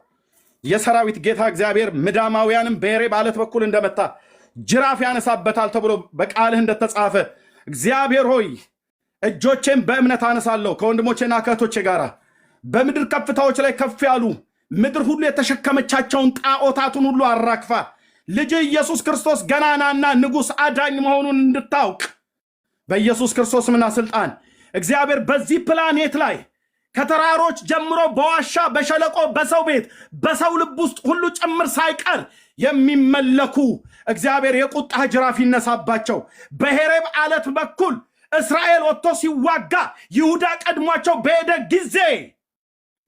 የሰራዊት ጌታ እግዚአብሔር ምዳማውያንም በሄሬብ ዓለት በኩል እንደመታ ጅራፍ ያነሳበታል ተብሎ በቃልህ እንደተጻፈ እግዚአብሔር ሆይ እጆቼን በእምነት አነሳለሁ ከወንድሞቼና ከእህቶቼ ጋር በምድር ከፍታዎች ላይ ከፍ ያሉ ምድር ሁሉ የተሸከመቻቸውን ጣዖታቱን ሁሉ አራክፋ ልጅ ኢየሱስ ክርስቶስ ገናናና ንጉሥ አዳኝ መሆኑን እንድታውቅ በኢየሱስ ክርስቶስምና ስልጣን እግዚአብሔር በዚህ ፕላኔት ላይ ከተራሮች ጀምሮ በዋሻ በሸለቆ በሰው ቤት በሰው ልብ ውስጥ ሁሉ ጭምር ሳይቀር የሚመለኩ እግዚአብሔር የቁጣ ጅራፍ ይነሳባቸው። በሄሬብ ዓለት በኩል እስራኤል ወጥቶ ሲዋጋ ይሁዳ ቀድሟቸው በሄደ ጊዜ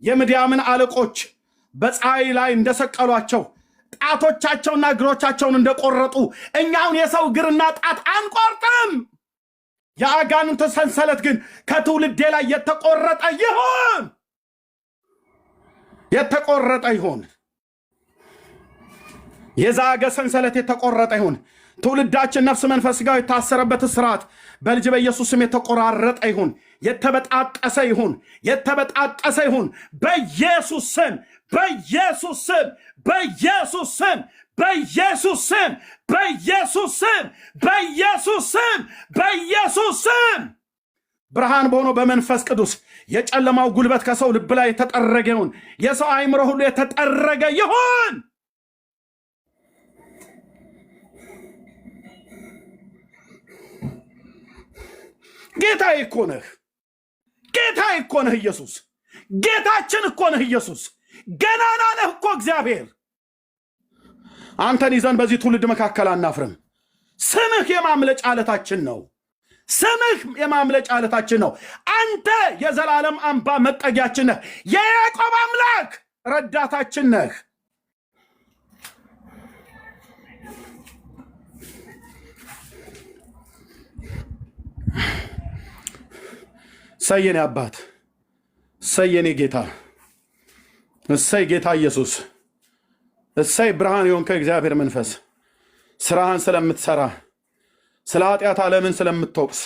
የምድያምን አለቆች በፀሐይ ላይ እንደሰቀሏቸው ጣቶቻቸውና እግሮቻቸውን እንደቆረጡ እኛውን የሰው እግርና ጣት አንቆርጥም። የአጋንንት ሰንሰለት ግን ከትውልዴ ላይ የተቆረጠ ይሁን፣ የተቆረጠ ይሁን። የዛገ ሰንሰለት የተቆረጠ ይሁን። ትውልዳችን ነፍስ መንፈስ ሥጋ የታሰረበት ስርዓት በልጅ በኢየሱስ ስም የተቆራረጠ ይሁን፣ የተበጣጠሰ ይሁን፣ የተበጣጠሰ ይሁን። በኢየሱስ ስም፣ በኢየሱስ ስም፣ በኢየሱስ ስም፣ በኢየሱስ ስም፣ በኢየሱስ ስም፣ በኢየሱስ ስም፣ በኢየሱስ ስም ብርሃን በሆነው በመንፈስ ቅዱስ የጨለማው ጉልበት ከሰው ልብ ላይ የተጠረገ ይሁን። የሰው አእምሮ ሁሉ የተጠረገ ይሁን። ጌታዬ እኮ ነህ፣ ጌታዬ እኮ ነህ ኢየሱስ፣ ጌታችን እኮ ነህ ኢየሱስ፣ ገናና ነህ እኮ እግዚአብሔር። አንተን ይዘን በዚህ ትውልድ መካከል አናፍርም። ስምህ የማምለጫ ዓለታችን ነው። ስምህ የማምለጫ ዓለታችን ነው። አንተ የዘላለም አምባ መጠጊያችን ነህ። የያዕቆብ አምላክ ረዳታችን ነህ። እሰይ የኔ አባት፣ እሰይ የኔ ጌታ፣ እሰይ ጌታ ኢየሱስ፣ እሰይ ብርሃን የሆንከ እግዚአብሔር መንፈስ ስራህን ስለምትሰራ ስለ ኃጢአት ዓለምን ስለምትወቅስ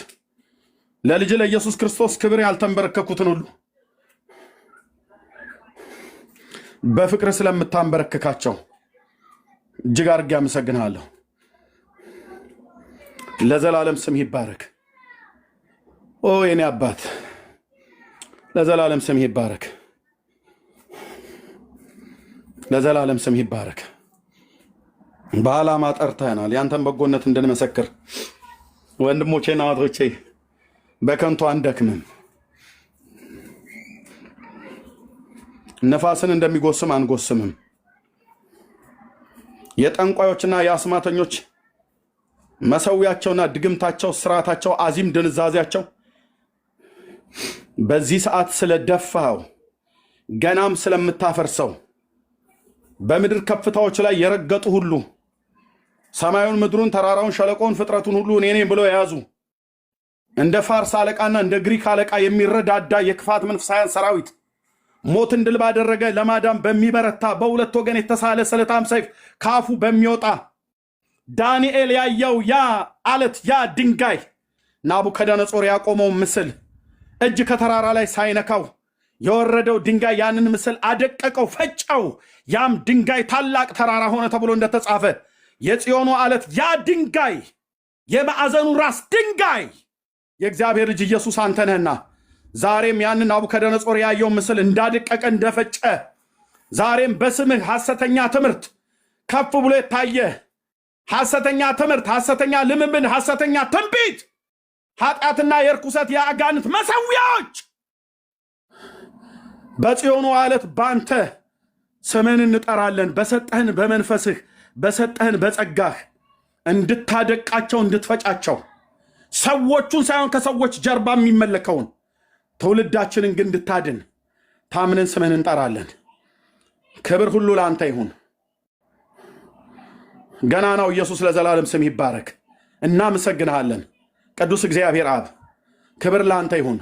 ለልጅ ለኢየሱስ ክርስቶስ ክብር ያልተንበረከኩትን ሁሉ በፍቅር ስለምታንበረክካቸው እጅግ አድርጌ አመሰግንሃለሁ። ለዘላለም ስም ይባረክ። ኦ የኔ አባት ለዘላለም ስም ይባረክ። ለዘላለም ስም ይባረክ። በዓላማ ጠርተናል ያንተን በጎነት እንድንመሰክር። ወንድሞቼና እህቶቼ በከንቱ አንደክምም። ነፋስን እንደሚጎስም አንጎስምም። የጠንቋዮችና የአስማተኞች መሰዊያቸውና ድግምታቸው፣ ስርዓታቸው፣ አዚም ድንዛዜያቸው በዚህ ሰዓት ስለደፋው ገናም ስለምታፈርሰው በምድር ከፍታዎች ላይ የረገጡ ሁሉ ሰማዩን፣ ምድሩን፣ ተራራውን፣ ሸለቆውን፣ ፍጥረቱን ሁሉ እኔ ነኝ ብሎ የያዙ እንደ ፋርስ አለቃና እንደ ግሪክ አለቃ የሚረዳዳ የክፋት መንፈሳውያን ሰራዊት ሞትን ድል ባደረገ ለማዳም በሚበረታ በሁለት ወገን የተሳለ ስለታም ሰይፍ ካፉ በሚወጣ ዳንኤል ያየው ያ አለት ያ ድንጋይ ናቡከደነጾር ያቆመው ምስል እጅ ከተራራ ላይ ሳይነካው የወረደው ድንጋይ ያንን ምስል አደቀቀው፣ ፈጨው። ያም ድንጋይ ታላቅ ተራራ ሆነ ተብሎ እንደተጻፈ የጽዮኑ አለት ያ ድንጋይ የማዕዘኑ ራስ ድንጋይ የእግዚአብሔር ልጅ ኢየሱስ አንተ ነህና ዛሬም ያንን ናቡከደነጾር ያየው ምስል እንዳደቀቀ እንደፈጨ ዛሬም በስምህ ሐሰተኛ ትምህርት ከፍ ብሎ የታየ ሐሰተኛ ትምህርት፣ ሐሰተኛ ልምምድ፣ ሐሰተኛ ትንቢት፣ ኃጢአትና የርኩሰት የአጋንንት መሰዊያዎች በጽዮኑ ዓለት ባንተ ስምን እንጠራለን። በሰጠህን በመንፈስህ በሰጠህን በጸጋህ እንድታደቃቸው እንድትፈጫቸው ሰዎቹን ሳይሆን ከሰዎች ጀርባ የሚመለከውን ትውልዳችንን ግን እንድታድን ታምነን ስምን እንጠራለን። ክብር ሁሉ ለአንተ ይሁን። ገናናው ኢየሱስ ለዘላለም ስም ይባረክ። እናመሰግንሃለን። ቅዱስ እግዚአብሔር አብ ክብር ለአንተ ይሁን።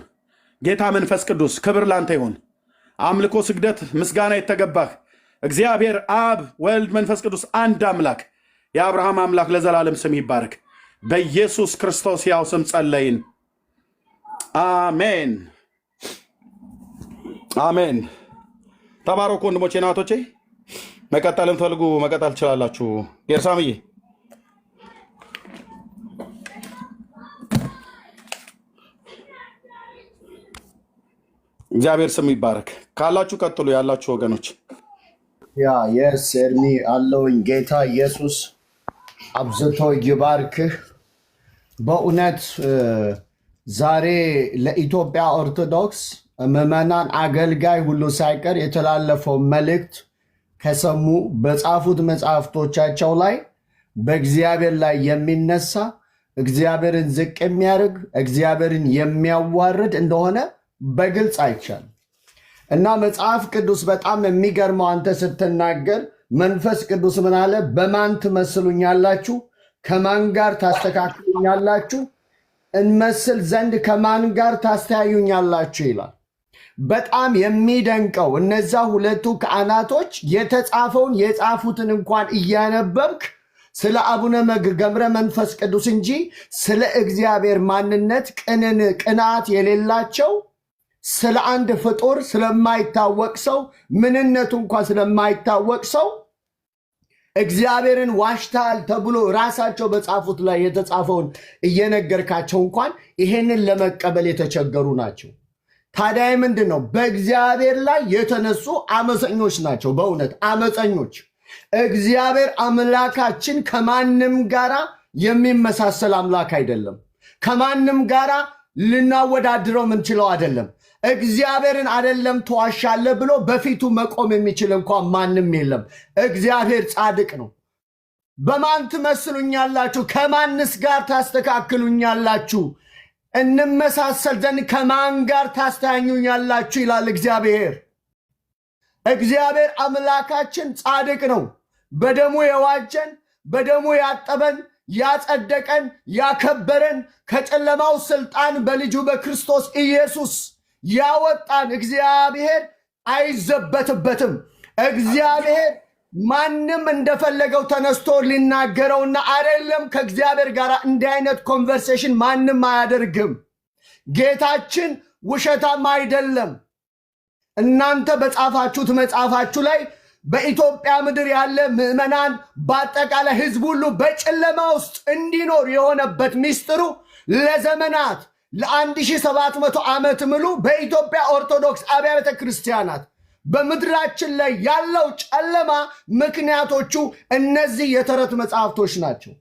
ጌታ መንፈስ ቅዱስ ክብር ለአንተ ይሁን። አምልኮ፣ ስግደት፣ ምስጋና የተገባህ እግዚአብሔር አብ ወልድ መንፈስ ቅዱስ አንድ አምላክ የአብርሃም አምላክ ለዘላለም ስም ይባረክ። በኢየሱስ ክርስቶስ ያው ስም ጸለይን። አሜን አሜን። ተባረኩ ወንድሞቼ እናቶቼ። መቀጠልም ፈልጉ መቀጠል ትችላላችሁ። ኤርሳምዬ እግዚአብሔር ስም ይባረክ። ካላችሁ ቀጥሉ ያላችሁ ወገኖች። የስ ኤርሚ አለውኝ። ጌታ ኢየሱስ አብዝቶ ይባርክህ። በእውነት ዛሬ ለኢትዮጵያ ኦርቶዶክስ ምዕመናን አገልጋይ ሁሉ ሳይቀር የተላለፈው መልእክት ከሰሙ በጻፉት መጽሐፍቶቻቸው ላይ በእግዚአብሔር ላይ የሚነሳ እግዚአብሔርን ዝቅ የሚያደርግ እግዚአብሔርን የሚያዋርድ እንደሆነ በግልጽ አይቻል እና መጽሐፍ ቅዱስ በጣም የሚገርመው አንተ ስትናገር መንፈስ ቅዱስ ምን አለ? በማን ትመስሉኛላችሁ? ከማን ጋር ታስተካክሉኛላችሁ? እንመስል ዘንድ ከማን ጋር ታስተያዩኛላችሁ ይላል። በጣም የሚደንቀው እነዛ ሁለቱ ካህናቶች የተጻፈውን የጻፉትን እንኳን እያነበብክ ስለ አቡነ ገብረ መንፈስ ቅዱስ እንጂ ስለ እግዚአብሔር ማንነት ቅንዓት የሌላቸው ስለ አንድ ፍጡር ስለማይታወቅ ሰው ምንነቱ እንኳን ስለማይታወቅ ሰው እግዚአብሔርን ዋሽታል ተብሎ ራሳቸው በጻፉት ላይ የተጻፈውን እየነገርካቸው እንኳን ይሄንን ለመቀበል የተቸገሩ ናቸው። ታዲያ ምንድን ነው? በእግዚአብሔር ላይ የተነሱ አመፀኞች ናቸው። በእውነት አመፀኞች። እግዚአብሔር አምላካችን ከማንም ጋራ የሚመሳሰል አምላክ አይደለም። ከማንም ጋራ ልናወዳድረው ምንችለው አይደለም። እግዚአብሔርን አይደለም ተዋሻለ ብሎ በፊቱ መቆም የሚችል እንኳን ማንም የለም። እግዚአብሔር ጻድቅ ነው። በማን ትመስሉኛላችሁ? ከማንስ ጋር ታስተካክሉኛላችሁ? እንመሳሰል ዘንድ ከማን ጋር ታስተያዩኛላችሁ ይላል እግዚአብሔር። እግዚአብሔር አምላካችን ጻድቅ ነው። በደሙ የዋጀን፣ በደሙ ያጠበን፣ ያጸደቀን፣ ያከበረን፣ ከጨለማው ስልጣን በልጁ በክርስቶስ ኢየሱስ ያወጣን እግዚአብሔር አይዘበትበትም። እግዚአብሔር ማንም እንደፈለገው ተነስቶ ሊናገረውና አይደለም ከእግዚአብሔር ጋር እንዲህ አይነት ኮንቨርሴሽን ማንም አያደርግም። ጌታችን ውሸታም አይደለም። እናንተ በጻፋችሁት መጽሐፋችሁ ላይ በኢትዮጵያ ምድር ያለ ምዕመናን በአጠቃላይ ሕዝብ ሁሉ በጨለማ ውስጥ እንዲኖር የሆነበት ሚስጥሩ ለዘመናት ለ1700 ዓመት ሙሉ በኢትዮጵያ ኦርቶዶክስ አብያተ ክርስቲያናት በምድራችን ላይ ያለው ጨለማ ምክንያቶቹ እነዚህ የተረት መጽሐፍቶች ናቸው።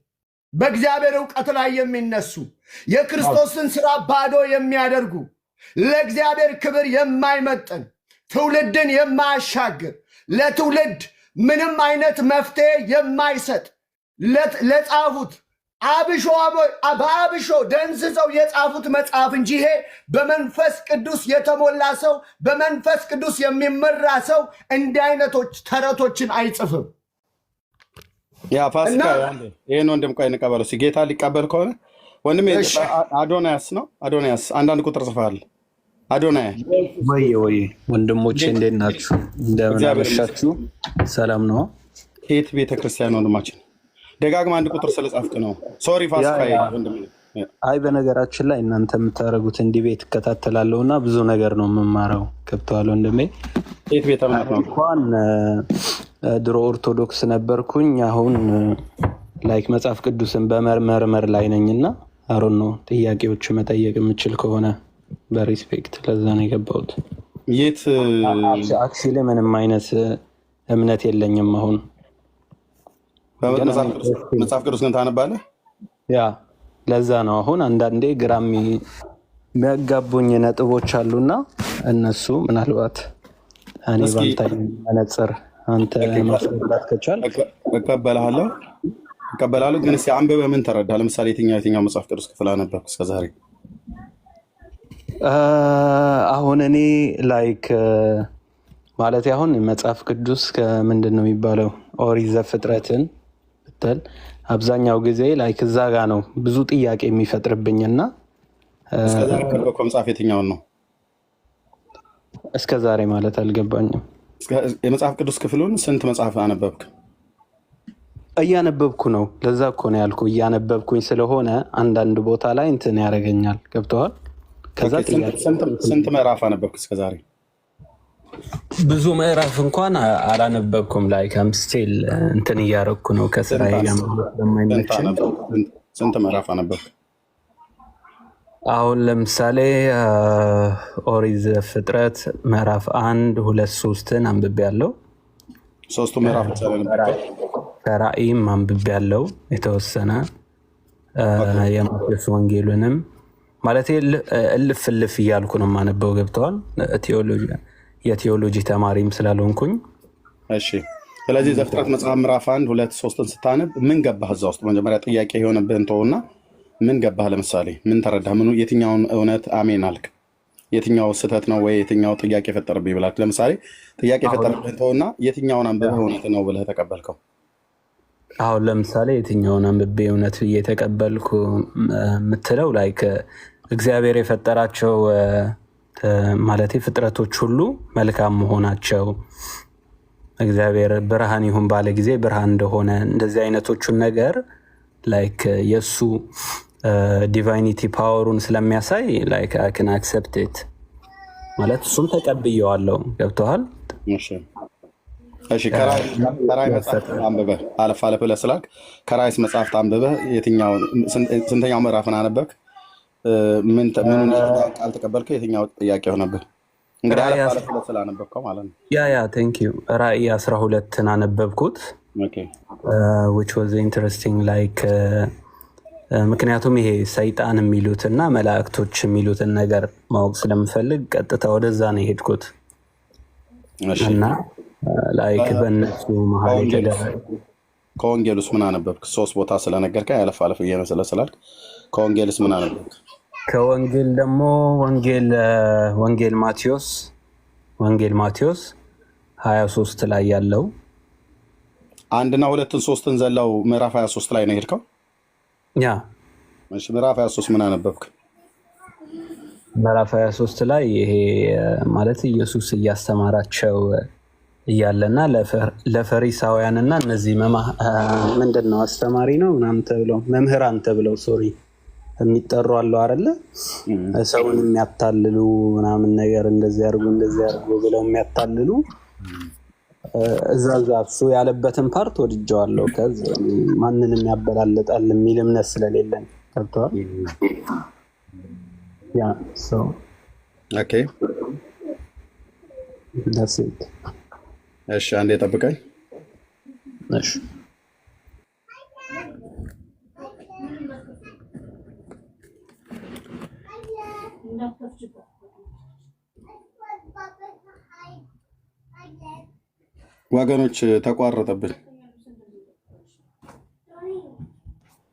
በእግዚአብሔር ዕውቀት ላይ የሚነሱ የክርስቶስን ሥራ ባዶ የሚያደርጉ ለእግዚአብሔር ክብር የማይመጥን ትውልድን የማያሻግር ለትውልድ ምንም አይነት መፍትሄ የማይሰጥ ለጻፉት በአብሾ ደንዝዘው የጻፉት መጽሐፍ እንጂ ይሄ በመንፈስ ቅዱስ የተሞላ ሰው በመንፈስ ቅዱስ የሚመራ ሰው እንዲህ አይነቶች ተረቶችን አይጽፍም። ያ ፋሲካ ይህን ወንድም ቆይ እንቀበለው። ጌታ ሊቀበል ከሆነ ወንድም አዶናያስ ነው። አዶናያስ አንዳንድ ቁጥር ጽፈሃል። አዶናያ ወይ ወንድሞቼ እንዴት ናችሁ? እንደምን አመሻችሁ? ሰላም ነው። ከየት ቤተክርስቲያን ወንድማችን? ደጋግማ አንድ ቁጥር ስለጻፍክ ነው። ሶሪ ፋሲካ ወንድም። አይ በነገራችን ላይ እናንተ የምታደርጉትን ዲቤት እከታተላለሁ እና ብዙ ነገር ነው የምማረው። ገብተዋል ወንድሜ። የት ቤተ እምነት ነው? እንኳን ድሮ ኦርቶዶክስ ነበርኩኝ። አሁን ላይክ መጽሐፍ ቅዱስን በመርመር ላይ ነኝና አሮን ነው ጥያቄዎች መጠየቅ የምችል ከሆነ በሪስፔክት ለዛ ነው የገባሁት። የት አክቹዋሊ ምንም አይነት እምነት የለኝም አሁን። መጽሐፍ ቅዱስ ግን ታነባለህ? ያ ለዛ ነው አሁን አንዳንዴ ግራም የሚያጋቡኝ ነጥቦች አሉና እነሱ ምናልባት እኔ ባንታይ መነጽር አንተ ማስረዳት ከቻል እቀበላለሁ። ግን እስኪ አንብበህ ምን ተረዳህ? ለምሳሌ የትኛው መጽሐፍ ቅዱስ ክፍል አነበብክ እስከዛሬ? አሁን እኔ ላይክ ማለት አሁን መጽሐፍ ቅዱስ ከምንድን ነው የሚባለው ኦሪት ዘፍጥረትን ብትል አብዛኛው ጊዜ ላይክ እዛ ጋ ነው ብዙ ጥያቄ የሚፈጥርብኝና እስከዛሬ ከነበብከው መጽሐፍ የትኛውን ነው? እስከዛሬ ማለት አልገባኝም። የመጽሐፍ ቅዱስ ክፍሉን ስንት መጽሐፍ አነበብክ? እያነበብኩ ነው። ለዛ እኮ ነው ያልኩ እያነበብኩኝ ስለሆነ አንዳንድ ቦታ ላይ እንትን ያደርገኛል። ገብተዋል? ከዛ ስንት ምዕራፍ አነበብክ እስከዛሬ? ብዙ ምዕራፍ እንኳን አላነበብኩም። ላይ ከምስቴል እንትን እያደረግኩ ነው ከስራ ለማይመቸኝ። ስንት ምዕራፍ አነበብክ? አሁን ለምሳሌ ኦሪት ዘፍጥረት ምዕራፍ 1፣ 2፣ 3ን አንብቤ ያለው። ሶስቱ ምዕራፍ ከራእይም አንብቤ ያለው የተወሰነ የማቴዎስ ወንጌሉንም ማለት እልፍ እልፍ እያልኩ ነው የማነበው። ገብተዋል? የቴዎሎጂ ተማሪም ስላልሆንኩኝ። እሺ። ስለዚህ ዘፍጥረት መጽሐፍ ምዕራፍ 1፣ 2፣ 3ን ስታነብ ምን ገባህ እዛ ውስጥ? መጀመሪያ ጥያቄ የሆነብህን ተውና ምን ገባህ? ለምሳሌ ምን ተረዳህ? የትኛውን እውነት አሜን አልክ? የትኛው ስህተት ነው ወይ የትኛው ጥያቄ ፈጠረብኝ ብላክ? ለምሳሌ ጥያቄ ፈጠረብህን ተውና የትኛውን አንብበህ እውነት ነው ብለህ ተቀበልከው? አሁን ለምሳሌ የትኛውን አንብቤ እውነት ብዬ ተቀበልኩ የምትለው ላይክ እግዚአብሔር የፈጠራቸው ማለት ፍጥረቶች ሁሉ መልካም መሆናቸው፣ እግዚአብሔር ብርሃን ይሁን ባለ ጊዜ ብርሃን እንደሆነ፣ እንደዚህ አይነቶቹን ነገር ላይክ የእሱ ዲቫይኒቲ ፓወሩን ስለሚያሳይ ላይክ አይ ካን አክሰፕት ኢት ማለት እሱም ተቀብየዋለሁ። ገብቶሃል? እሺ። ከራእይ መጽሐፍት አንብበህ አለፍ ብለህ ስላልክ ከራእይስ መጽሐፍት አንብበህ ስንተኛው ምዕራፍን አነበብክ? ምን ቃል ተቀበልከው? የትኛው ጥያቄ ሆነብህ? እንግዲህ አለፍ ብለህ ስላነበብከው ማለት ነው። ያ ቴንክ ዩ። ራእይ 12ን አነበብኩት which was interesting like ምክንያቱም ይሄ ሰይጣን የሚሉት እና መላእክቶች የሚሉትን ነገር ማወቅ ስለምፈልግ ቀጥታ ወደዛ ነው የሄድኩት እና ላይክ በእነሱ መሀል የተደረገ። ከወንጌሉስ ምን አነበብክ? 3 ቦታ ስለነገርከኝ አለፍ እየመሰለ ስላልክ ከወንጌልስ ምን አነበብክ? ከወንጌል ደግሞ ወንጌል ማቴዎስ 23 ላይ ያለው 1 እና 2 3ን ዘላው ምዕራፍ 23 ላይ ነው የሄድከው? ያ እሺ። ምዕራፍ 23 ምን አነበብክ? ምዕራፍ 23 ላይ ይሄ ማለት ኢየሱስ እያስተማራቸው እያለና ለፈሪሳውያንና እነዚህ ምንድን ነው አስተማሪ ነው ምናምን ተብለው መምህራን ተብለው የሚጠሩ አለው አይደለ? ሰውን የሚያታልሉ ምናምን ነገር እንደዚህ አድርጉ ብለው የሚያታልሉ እዛ እሱ ያለበትን ፓርት ወድጀዋለሁ። ከዚህ ማንንም ያበላልጣል የሚል እምነት ስለሌለን ገብቶሃል? ያ ኦኬ። እሺ፣ አንዴ ጠብቀኝ። እሺ። ወገኖች ተቋረጠብን።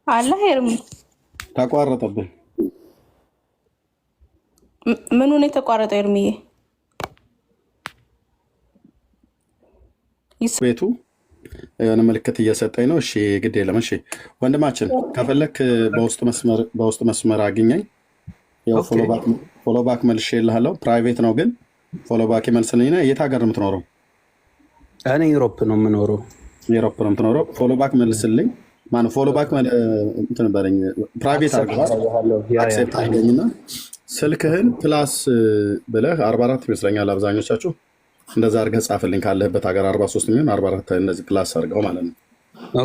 አለ ሄርሚ ተቋረጠብን። ምኑ ነው የተቋረጠው? ሄርሚዬ ቤቱ የሆነ ምልክት እየሰጠኝ ነው። እሺ ግድ የለም። እሺ ወንድማችን ከፈለክ በውስጥ መስመር አግኘኝ። ያው ፎሎባክ መልሼልሃለሁ። ፕራይቬት ነው ግን ፎሎባክ መልስልኝና የት ሀገር ነው የምትኖረው? እኔ ዩሮፕ ነው የምኖረው። ዩሮፕ ነው የምትኖረው? ፎሎባክ መልስልኝ። ማነው ፎሎባክ እንትን በለኝ። ፕራይቬት አድርገዋል። አክሴፕት አድርገኝና ስልክህን ፕላስ ብለህ 44 ይመስለኛል አብዛኞቻችሁ እንደዛ አድርገህ ጻፍልኝ። ካለህበት ሀገር 43 የሚሆን 44 እነዚህ ፕላስ አድርገው ማለት ነው።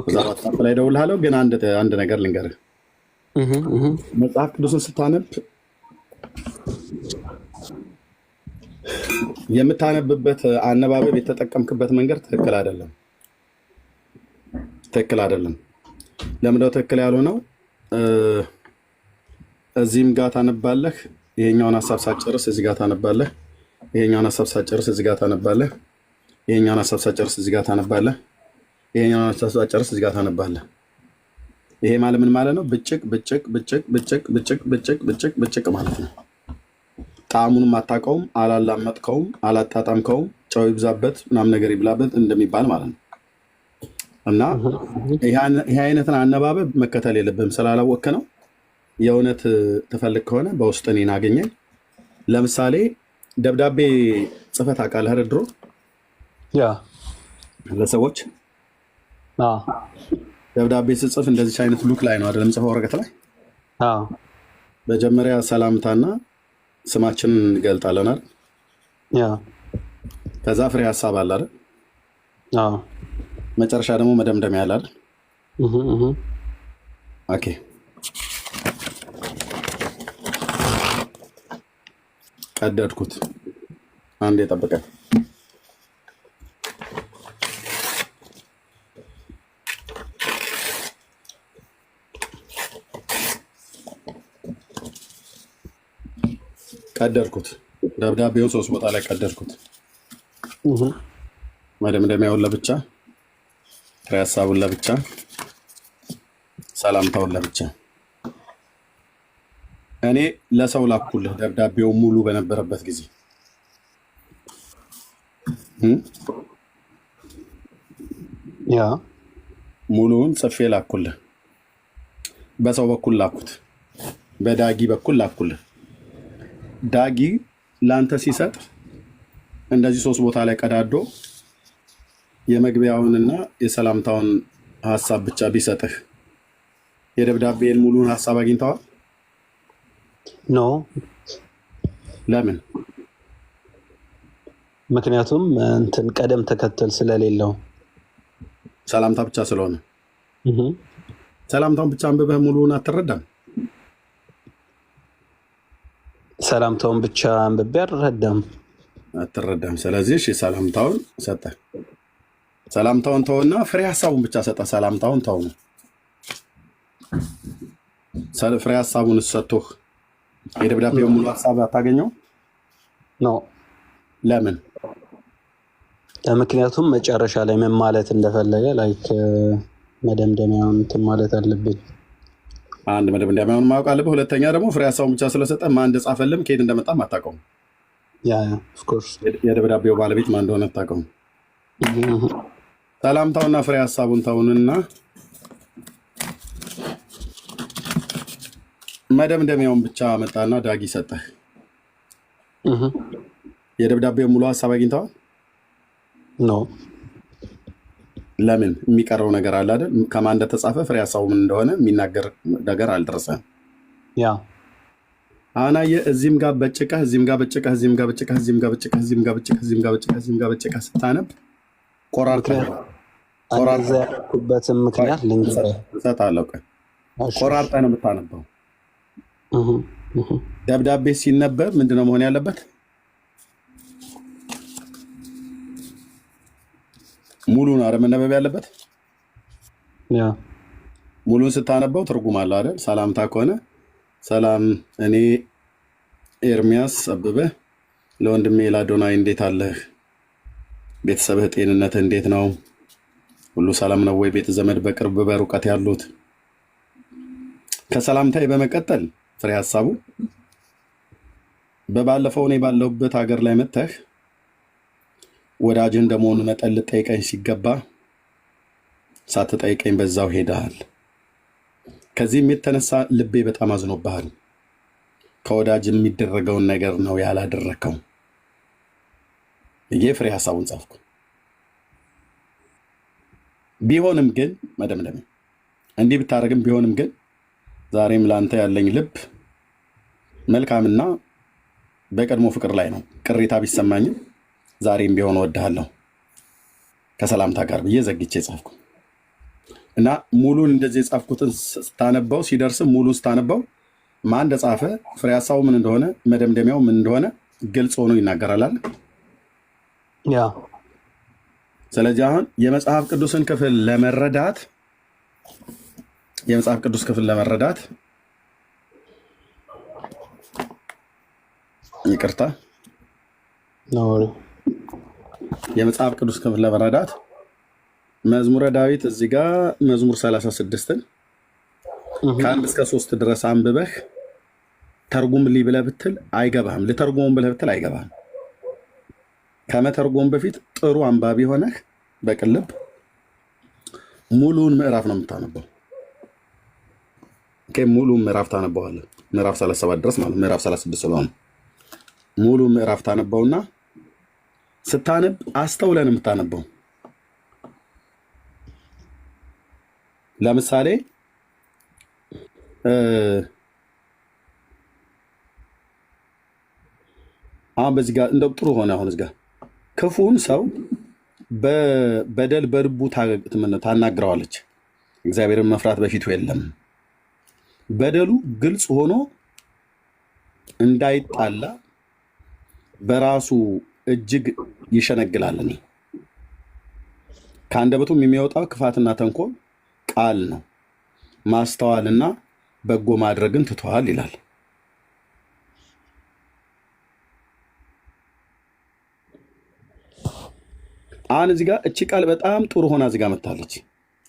እዛ ዋትሳፕ ላይ እደውልልሃለሁ። ግን አንድ ነገር ልንገርህ። መጽሐፍ ቅዱስን ስታነብ የምታነብበት አነባበብ የተጠቀምክበት መንገድ ትክክል አይደለም። ትክክል አይደለም። ለምንድነው ትክክል ያልሆነው? እዚህም ጋር ታነባለህ፣ ይሄኛውን ሀሳብ ሳጨርስ እዚህ ጋር ታነባለህ፣ ይሄኛውን ሀሳብ ሳጨርስ እዚህ ጋር ታነባለህ፣ ይሄኛውን ሀሳብ ሳጨርስ እዚህ ጋር ታነባለህ፣ ይሄኛውን ሀሳብ ሳጨርስ እዚህ ጋር ታነባለህ። ይሄ ማለት ምን ማለት ነው? ብጭቅ ብጭቅ ብጭቅ ብጭቅ ብጭቅ ብጭቅ ብጭቅ ብጭቅ ማለት ነው። ጣዕሙንም አታውቀውም፣ አላላመጥከውም፣ አላጣጣምከውም፣ ጨው ይብዛበት ምናምን ነገር ይብላበት እንደሚባል ማለት ነው። እና ይህ አይነትን አነባበብ መከተል የለብህም ስላላወቅህ ነው። የእውነት ትፈልግ ከሆነ በውስጥ እኔን አገኘኝ። ለምሳሌ ደብዳቤ ጽፈት አውቃለህ አይደል? ድሮ ለሰዎች ደብዳቤ ስጽፍ እንደዚች አይነት ሉክ ላይ ነው አይደለም ጽፈው ወረቀት ላይ መጀመሪያ ሰላምታና ስማችንን እንገልጣለን አይደል? ከዛ ፍሬ ሀሳብ አለ አይደል? መጨረሻ ደግሞ መደምደሚያ ያለ አይደል? ኦኬ ቀደድኩት። አንድ የጠበቀን ቀደድኩት። ደብዳቤውን 3 ቦታ ላይ ቀደድኩት። መደምደሚያውን ለብቻ፣ ፍሬ ሀሳቡን ለብቻ፣ ሰላምታውን ለብቻ። እኔ ለሰው ላኩልህ ደብዳቤው ሙሉ በነበረበት ጊዜ ሙሉውን ጽፌ ላኩልህ። በሰው በኩል ላኩት፣ በዳጊ በኩል ላኩልህ። ዳጊ ለአንተ ሲሰጥ እንደዚህ 3 ቦታ ላይ ቀዳዶ የመግቢያውንና የሰላምታውን ሀሳብ ብቻ ቢሰጥህ የደብዳቤን ሙሉን ሀሳብ አግኝተዋል? ኖ። ለምን? ምክንያቱም እንትን ቀደም ተከተል ስለሌለው ሰላምታ ብቻ ስለሆነ። ሰላምታውን ብቻ አንብበህ ሙሉውን አትረዳም? ሰላምታውን ብቻ አንብቤ አትረዳም። ስለዚህ እሺ ሰላምታውን ሰጠ። ሰላምታውን ተውና ፍሬ ሀሳቡን ብቻ ሰጠ። ሰላምታውን ተው ነው። ፍሬ ሀሳቡን ሰጥቶህ የደብዳቤው ሙሉ ሀሳብ አታገኘው? ነው። ለምን? ምክንያቱም መጨረሻ ላይ ምን ማለት እንደፈለገ ላይክ መደምደሚያውን እንትን ማለት አለብኝ። አንድ መደምደሚያውን ማወቅ አለብህ። ሁለተኛ ደግሞ ፍሬ ሀሳቡን ብቻ ስለሰጠ ማን እንደጻፈልም ከየት እንደመጣም አታውቀውም። የደብዳቤው ባለቤት ማን እንደሆነ አታውቀውም። ሰላምታውና ፍሬ ሀሳቡን ተውንና መደምደሚያውን ብቻ መጣና ዳጊ ሰጠህ። የደብዳቤው ሙሉ ሀሳብ አግኝተዋል? ነው። ለምን? የሚቀረው ነገር አለ አይደል? ከማን እንደተጻፈ ፍሬ ሀሳቡ ምን እንደሆነ የሚናገር ነገር አልደረሰም። አናየ እዚህም ጋር በጭቀህ እዚህም ጋር በጭቀህ እዚህም ጋር በጭቀህ እዚህም ጋር በጭቀህ እዚህም ጋር በጭቀህ እዚህም ጋር በጭቀህ እዚህም ጋር በጭቀህ ስታነብ ቆራርጠህበትም ምክንያት ልንገርህ እሰጥሃለሁ። ቆራርጠህ ነው የምታነበው። ደብዳቤ ሲነበብ ምንድነው መሆን ያለበት? ሙሉን አረ መነበብ ያለበት። ሙሉን ስታነበው ትርጉም አለው አይደል? ሰላምታ ከሆነ ሰላም፣ እኔ ኤርሚያስ አበበ ለወንድሜ ለአዶናይ እንዴት አለህ? ቤተሰብህ ጤንነትህ እንዴት ነው? ሁሉ ሰላም ነው ወይ? ቤተ ዘመድ በቅርብ በሩቀት ያሉት። ከሰላምታዬ በመቀጠል ፍሬ ሀሳቡ በባለፈው እኔ ባለሁበት ሀገር ላይ መጥተህ ወዳጅህ እንደመሆኑ መጠን ልጠይቀኝ ሲገባ ሳትጠይቀኝ በዛው ሄደሃል። ከዚህም የተነሳ ልቤ በጣም አዝኖብሃል። ከወዳጅ የሚደረገውን ነገር ነው ያላደረከው። ይሄ ፍሬ ሀሳቡን ጻፍኩ። ቢሆንም ግን መደምደም እንዲህ ብታረግም ቢሆንም ግን ዛሬም ላንተ ያለኝ ልብ መልካምና በቀድሞ ፍቅር ላይ ነው። ቅሬታ ቢሰማኝም ዛሬም ቢሆን እወድሃለሁ ከሰላምታ ጋር ብዬ ዘግቼ ጻፍኩ እና ሙሉን እንደዚህ የጻፍኩትን ስታነበው ሲደርስም ሙሉ ስታነበው ማን እንደጻፈ ፍሬ ሀሳቡ ምን እንደሆነ መደምደሚያው ምን እንደሆነ ግልጽ ሆኖ ይናገራል። ያ ስለዚህ አሁን የመጽሐፍ ቅዱስን ክፍል ለመረዳት ይቅርታ፣ የመጽሐፍ ቅዱስ ክፍል ለመረዳት መዝሙረ ዳዊት እዚህ ጋር መዝሙር 36ን ከ1 እስከ 3 ድረስ አንብበህ ተርጉምልኝ ብለህ ብትል አይገባህም። ልተርጉም ብለህ ብትል አይገባህም። ከመተርጎም በፊት ጥሩ አንባቢ ሆነህ በቅልብ ሙሉን ምዕራፍ ነው የምታነበው። ሙሉን ምዕራፍ ታነበዋለህ። ምዕራፍ 37 ድረስ ማለት ምዕራፍ 36 ስለሆነ ሙሉ ምዕራፍ ታነበውና ስታነብ አስተውለን የምታነበው። ለምሳሌ አሁን በዚህ ጋር እንደው ጥሩ ሆነ። አሁን እዚህ ጋር ክፉን ሰው በበደል በልቡ ታናግረዋለች፣ እግዚአብሔርን መፍራት በፊቱ የለም። በደሉ ግልጽ ሆኖ እንዳይጣላ በራሱ እጅግ ይሸነግላል። እኔ ከአንደበቱም የሚወጣው ክፋትና ተንኮል ቃል ነው፣ ማስተዋልና በጎ ማድረግን ትተዋል ይላል። አሁን እዚህ ጋር እቺ ቃል በጣም ጥሩ ሆና እዚህ ጋር መታለች።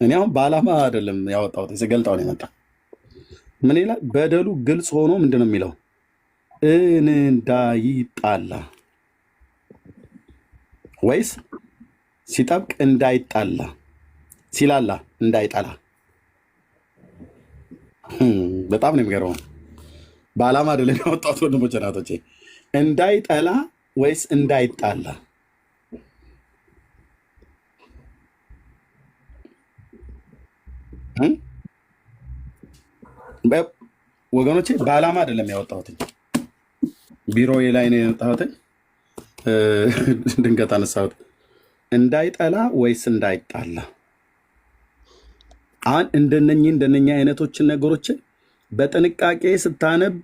እኔ አሁን በዓላማ አይደለም ያወጣሁት፣ ስገልጣው ነው የመጣ። ምን ይላል? በደሉ ግልጽ ሆኖ ምንድን ነው የሚለው? እንዳይጣላ ወይስ ሲጠብቅ እንዳይጣላ፣ ሲላላ እንዳይጠላ። በጣም ነው የሚገርመው። በዓላማ አይደለም ያወጣሁት ወንድሞቼ ናቶቼ። እንዳይጠላ ወይስ እንዳይጣላ? ወገኖቼ በዓላማ አይደለም ያወጣሁት፣ ቢሮዬ ላይ ነው ያወጣሁት። ድንገት አነሳሁት። እንዳይጠላ ወይስ እንዳይጣላ? አሁን እንደነኛ አይነቶችን ነገሮችን በጥንቃቄ ስታነብ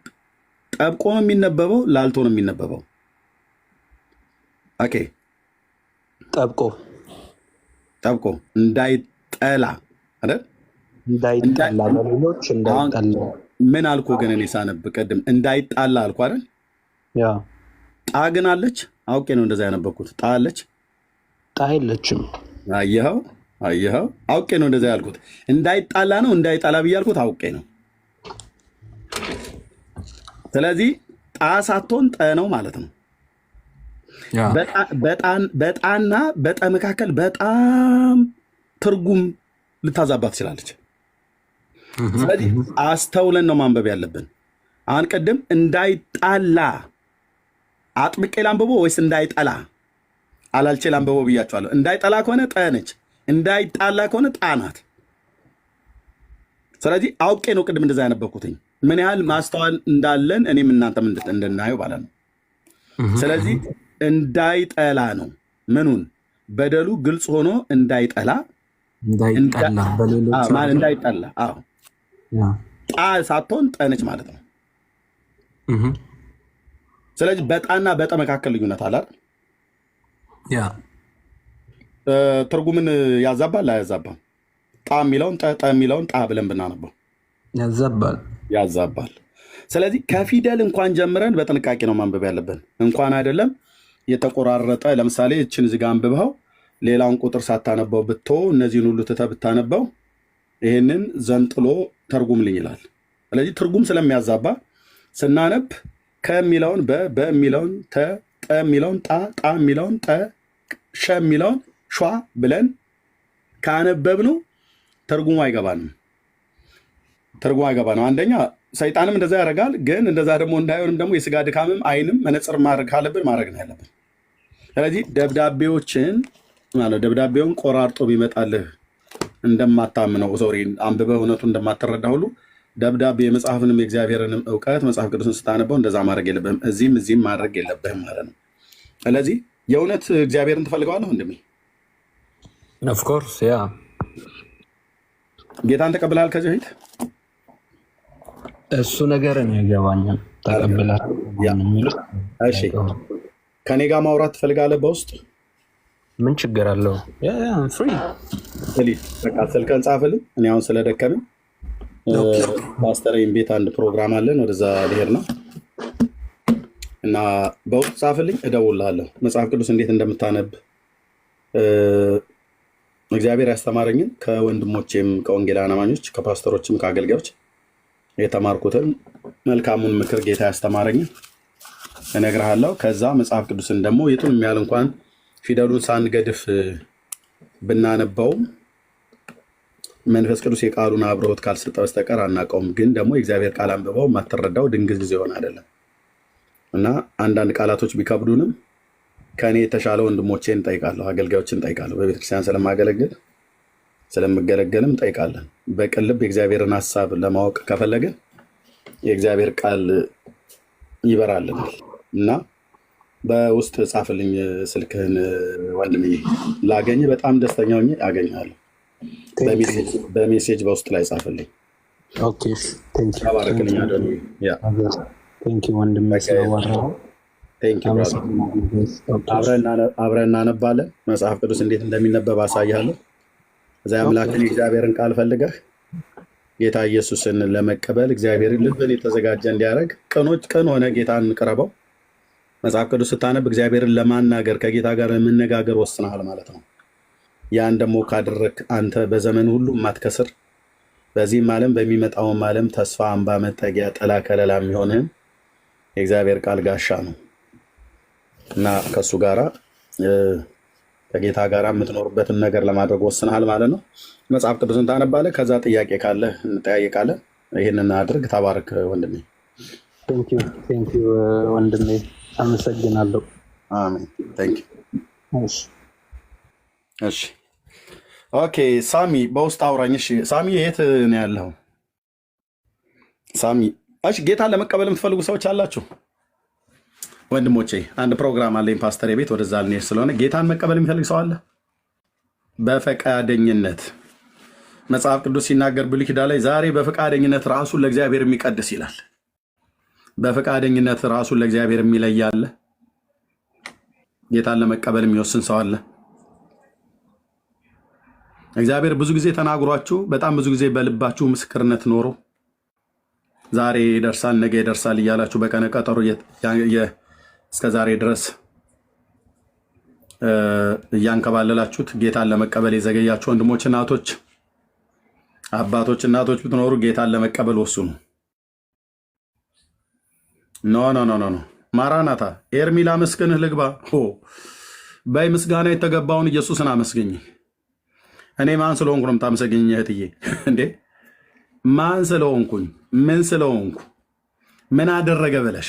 ጠብቆ ነው የሚነበበው፣ ላልቶ ነው የሚነበበው? ኦኬ፣ ጠብቆ እንዳይጠላ አይደል? እንዳይጣላ በሌሎች እንዳይጣላ። ምን አልኩ ግን እኔ ሳነብ ቅድም እንዳይጣላ አልኩ አይደል? ያ ጣ ግን አለች። አውቄ ነው እንደዛ ያነበብኩት። ጣ አለች? ጣ የለችም። አየኸው፣ አውቄ ነው እንደዛ ያልኩት። እንዳይጣላ ነው እንዳይጣላ ብያልኩት አውቄ ነው። ስለዚህ ጣ ሳትሆን ጠ ነው ማለት ነው። በጣና በጠ መካከል በጣም ትርጉም ልታዛባ ትችላለች። ስለዚህ አስተውለን ነው ማንበብ ያለብን። አሁን ቅድም እንዳይጣላ አጥብቄ ላንብቦ ወይስ እንዳይጠላ አላልቼ ላንብቦ ብያቸዋለሁ። እንዳይጠላ ከሆነ ጠ ነች፣ እንዳይጣላ ከሆነ ጣ ናት። ስለዚህ አውቄ ነው ቅድም እንደዛ ያነበብኩትኝ ምን ያህል ማስተዋል እንዳለን እኔም እናንተም እንድናየው ማለት ነው። ስለዚህ እንዳይጠላ ነው ምኑን? በደሉ ግልጽ ሆኖ እንዳይጠላ እንዳይጠላ። አዎ ጣ ሳትሆን ጠነች ማለት ነው። ስለዚህ በጣና በጠ መካከል ልዩነት አለ። ትርጉምን ያዛባል አያዛባም? ጣ የሚለውን ጠ የሚለውን ጣ ብለን ብናነበው ያዛባል። ስለዚህ ከፊደል እንኳን ጀምረን በጥንቃቄ ነው ማንበብ ያለብን። እንኳን አይደለም የተቆራረጠ ለምሳሌ እችን እዚህ ጋር አንብበው ሌላውን ቁጥር ሳታነበው ብቶ እነዚህን ሁሉ ትተህ ብታነበው ይህንን ዘንጥሎ ተርጉምልኝ ይላል። ስለዚህ ትርጉም ስለሚያዛባ ስናነብ ከሚለውን በሚለውን ጠ የሚለውን ጣ የሚለውን ጠ ሸ የሚለውን ሿ ብለን ካነበብነው ትርጉሙ አይገባንም። አንደኛ ሰይጣንም እንደዛ ያደርጋል። ግን እንደዛ ደግሞ እንዳይሆንም ደግሞ የስጋ ድካምም አይንም መነጽር ማድረግ ካለብን ማድረግ ነው ያለብን። ስለዚህ ደብዳቤውን ቆራርጦ ቢመጣልህ እንደማታምነው ሶሪ አንብበህ እውነቱ እንደማትረዳ ሁሉ ደብዳቤ የመጽሐፍንም የእግዚአብሔርንም እውቀት መጽሐፍ ቅዱስን ስታነበው እንደዛ ማድረግ የለብህም። እዚህም ማድረግ የለብህም ማለት ነው። ስለዚህ የእውነት እግዚአብሔርን ትፈልገዋለህ ወንድሜ? ኦፍኮርስ ያ ጌታን ተቀብለሃል ከዚህ በፊት? እሱ ነገር እኔ አይገባኝም። ተቀብለህ ያ የሚሉት እሺ፣ ከኔ ጋር ማውራት ትፈልጋለህ? በውስጥ ምን ችግር አለው? ፍሪ ፕሊዝ በቃ ስልክህን ጻፍልኝ። እኔ አሁን ስለደከመኝ ፓስተሬን ቤት አንድ ፕሮግራም አለን፣ ወደዛ ልሄድ ነው እና በውስጥ ጻፍልኝ፣ እደውልልሃለሁ። መጽሐፍ ቅዱስ እንዴት እንደምታነብ እግዚአብሔር ያስተማረኝን ከወንድሞቼም ከወንጌላውያን አማኞች ከፓስተሮችም ከአገልጋዮች የተማርኩትን መልካሙን ምክር ጌታ ያስተማረኝን እነግርሃለሁ። ከዛ መጽሐፍ ቅዱስን ደግሞ የቱን የሚያህል እንኳን ፊደሉን ሳንገድፍ ብናነባውም መንፈስ ቅዱስ የቃሉን አብረውት ካልሰጠ በስተቀር አናውቀውም። ግን ደግሞ የእግዚአብሔር ቃል አንብበው የማትረዳው ድንግዝግዝ ይሆን አይደለም እና አንዳንድ ቃላቶች ቢከብዱንም ከእኔ የተሻለ ወንድሞቼን እንጠይቃለሁ፣ አገልጋዮችን እንጠይቃለሁ። በቤተክርስቲያን ስለማገለግል ስለምገለገልም እንጠይቃለን። በቅልብ የእግዚአብሔርን ሀሳብ ለማወቅ ከፈለግን የእግዚአብሔር ቃል ይበራልናል እና በውስጥ ጻፍልኝ ስልክህን ወንድምዬ። ላገኝ በጣም ደስተኛ ሆኜ አገኛለሁ። በሜሴጅ በውስጥ ላይ ጻፍልኝ። ተባረክልኝ። ወንድሜ ስለወራሁ አብረን እናነባለን። መጽሐፍ ቅዱስ እንዴት እንደሚነበብ አሳያለሁ። እዛ አምላክን የእግዚአብሔርን ቃል ፈልገህ ጌታ ኢየሱስን ለመቀበል እግዚአብሔር ልብን የተዘጋጀ እንዲያደርግ ቅን ሆነ ጌታን ቅረበው። መጽሐፍ ቅዱስ ስታነብ እግዚአብሔርን ለማናገር ከጌታ ጋር የምነጋገር ወስነሃል ማለት ነው። ያን ደግሞ ካደረግ አንተ በዘመን ሁሉ የማትከስር በዚህም ዓለም በሚመጣውም ዓለም ተስፋ፣ አምባ፣ መጠጊያ፣ ጥላ ከለላ የሚሆንህን የእግዚአብሔር ቃል ጋሻ ነው እና ከእሱ ጋራ ከጌታ ጋር የምትኖርበትን ነገር ለማድረግ ወስነሃል ማለት ነው። መጽሐፍ ቅዱስን ታነባለህ። ከዛ ጥያቄ ካለ እንጠያየቃለን። ይህንን አድርግ። ተባረክ ወንድሜ። ወንድሜ አመሰግናለሁ። አሜን። እሺ ኦኬ። ሳሚ በውስጥ አውራኝ። እሺ ሳሚ የት ነው ያለው? ሳሚ እሺ። ጌታን ለመቀበል የምትፈልጉ ሰዎች አላችሁ? ወንድሞቼ አንድ ፕሮግራም አለኝ ፓስተር ቤት፣ ወደዛ ልንሄድ ስለሆነ ጌታን መቀበል የሚፈልግ ሰው አለ? በፈቃደኝነት መጽሐፍ ቅዱስ ሲናገር ብሉይ ኪዳን ላይ ዛሬ በፈቃደኝነት ራሱን ለእግዚአብሔር የሚቀድስ ይላል። በፈቃደኝነት ራሱን ለእግዚአብሔር የሚለይ አለ? ጌታን ለመቀበል የሚወስን ሰው አለ? እግዚአብሔር ብዙ ጊዜ ተናግሯችሁ በጣም ብዙ ጊዜ በልባችሁ ምስክርነት ኖሮ ዛሬ ይደርሳል ነገ ይደርሳል እያላችሁ በቀነ ቀጠሮ እስከ ዛሬ ድረስ እያንከባለላችሁት ጌታን ለመቀበል የዘገያችሁ ወንድሞች፣ እናቶች፣ አባቶች፣ እናቶች ብትኖሩ ጌታን ለመቀበል ወስኑ። ኖ ማራናታ ኤርሚ ላመስግንህ ልግባ። በይ ምስጋና የተገባውን ኢየሱስን አመስግኝ። እኔ ማን ስለሆንኩ ነው የምታመሰግኝ እህትዬ? እንዴ ማን ስለሆንኩኝ? ምን ስለሆንኩ? ምን አደረገ ብለሽ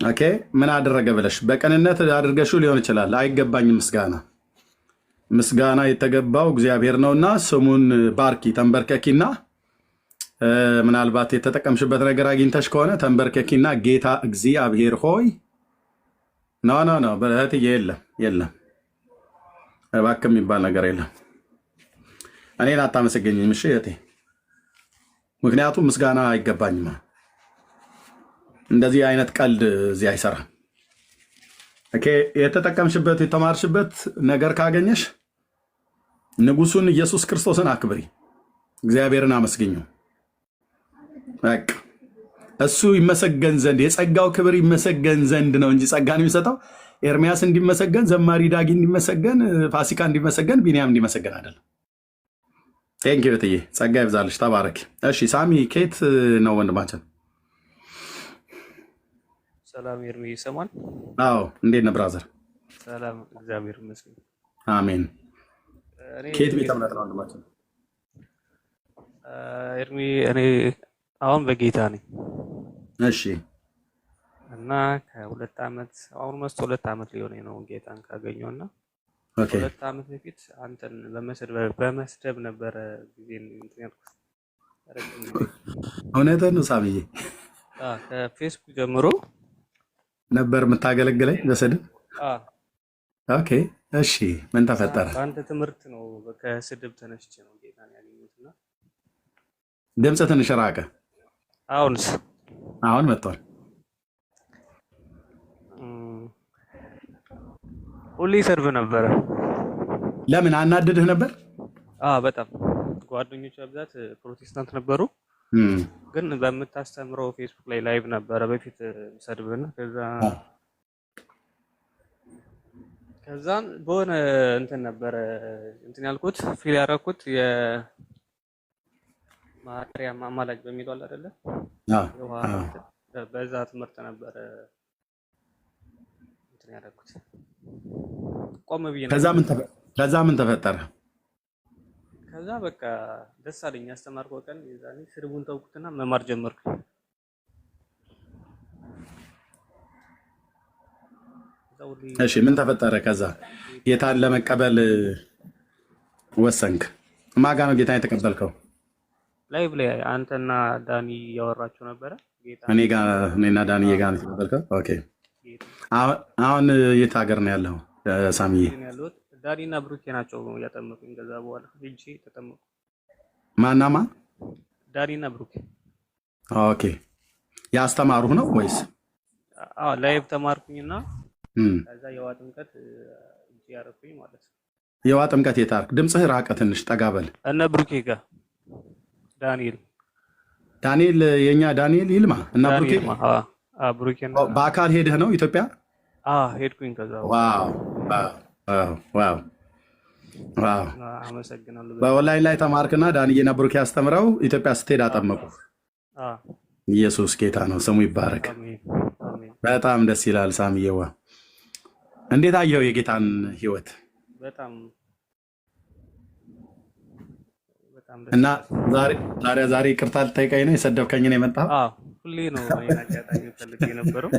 ኦኬ፣ ምን አደረገ ብለሽ በቅንነት አድርገሽው ሊሆን ይችላል። አይገባኝም። ምስጋና የተገባው እግዚአብሔር ነውና ስሙን ባርኪ፣ ተንበርከኪና ምናልባት የተጠቀምሽበት ነገር አግኝተሽ ከሆነ ተንበርከኪና ጌታ እግዚአብሔር ሆይ ኖ በእህትዬ የለም እባክህ የሚባል ነገር የለም። እኔን አታመሰገኝም እሺ እህቴ፣ ምክንያቱም ምስጋና አይገባኝም። እንደዚህ አይነት ቀልድ እዚህ አይሰራም። ኦኬ፣ የተጠቀምሽበት የተማርሽበት ነገር ካገኘሽ ንጉሱን ኢየሱስ ክርስቶስን አክብሪ፣ እግዚአብሔርን አመስግኙ። በቃ እሱ ይመሰገን ዘንድ የጸጋው ክብር ይመሰገን ዘንድ ነው እንጂ ጸጋን የሚሰጠው ኤርሚያስ እንዲመሰገን፣ ዘማሪ ዳጊ እንዲመሰገን፣ ፋሲካ እንዲመሰገን፣ ቢንያም እንዲመሰገን አይደለም። ቴንክ ዩ እትዬ፣ ጸጋ ይብዛልሽ፣ ተባረክ። እሺ ሳሚ ኬት ነው ወንድማችን? ሰላም ኤርሚ፣ ይሰማል? አዎ፣ እንዴት ነህ ብራዘር? ሰላም፣ እግዚአብሔር ይመስገን። አሜን። ኬት ቤተ እምነት ነው ወንድማችን? ኤርሚ፣ እኔ አሁን በጌታ ነኝ። እሺ። እና ከ2 ዓመት አሁን መስቶ 2 ዓመት ሊሆነኝ ነው ጌታን ካገኘውና ኦኬ፣ 2 ዓመት በፊት አንተን በመስደብ ነበረ ጊዜን እንትን ያልኩት። እውነትህን ነው ሳሚዬ። ከፌስቡክ ጀምሮ ነበር የምታገለግለኝ በስድብ? ኦኬ፣ እሺ። ምን ተፈጠረ? አንተ ትምህርት ነው ከስድብ ተነስቼ ነው ጌታን ያገኘሁትና። ድምፅ ትንሽ ራቀ። አሁንስ? አሁን መጥቷል። ሁሌ ሰርቭ ነበረ። ለምን አናድድህ ነበር? በጣም ጓደኞች በብዛት ፕሮቴስታንት ነበሩ። ግን በምታስተምረው ፌስቡክ ላይ ላይቭ ነበረ በፊት ሰድብና ከዛን በሆነ እንትን ነበረ እንትን ያልኩት ፊል ያደረኩት የማርያም አማላጅ በሚለው አለ አይደለ? በዛ ትምህርት ነበረ እንትን ያደረኩት። ቆም ብዬ ከዛ ምን ተፈጠረ? ከዛ በቃ ደስ አለኝ። ያስተማርከው ቀን የዛኔ ስድቡን ተውኩትና መማር ጀመርኩ። እሺ ምን ተፈጠረ? ከዛ ጌታን ለመቀበል ወሰንክ? ማጋ ነው ጌታን የተቀበልከው? ላይቭ ላይ አንተና ዳኒ እያወራችሁ ነበረ። እኔና ዳኒ ጋር ነው የተቀበልከው? ኦኬ። አሁን የት ሀገር ነው ያለው ሳሚዬ? ዳኒና ብሩኬ ናቸው ያጠመቁኝ። ከዛ በኋላ ሂጂ ተጠመቁ። ማናማ? ዳኒና ብሩኬ። ኦኬ። ያስተማሩህ ነው ወይስ? ላይቭ ተማርኩኝና ከዛ የዋ ጥምቀት እጂ ያረኩኝ ማለት ነው። የዋ ጥምቀት የታርክ? ድምጽህ ራቀ ትንሽ ጠጋ በል። እነ ብሩኬ ጋር ዳንኤል የኛ ዳንኤል ይልማ እና ብሩኬ ብሩኬ በአካል ሄደህ ነው ኢትዮጵያ? ሄድኩኝ። ከዛ ዋው አመሰግናለሁ። በኦንላይን ላይ ተማርክና ዳንኤልና ብሩኬ አስተምረው ኢትዮጵያ ስትሄድ አጠመቁ። ኢየሱስ ጌታ ነው፣ ስሙ ይባረክ። በጣም ደስ ይላል። ሳሚዬዋ እንዴት አየው የጌታን ህይወት? በጣም እና ዛሬ ይቅርታ ልጠይቀኝ ነው የሰደብከኝ ነው የመጣው? ሁሌ ነው አጋጣሚ ፈልጌ የነበረው።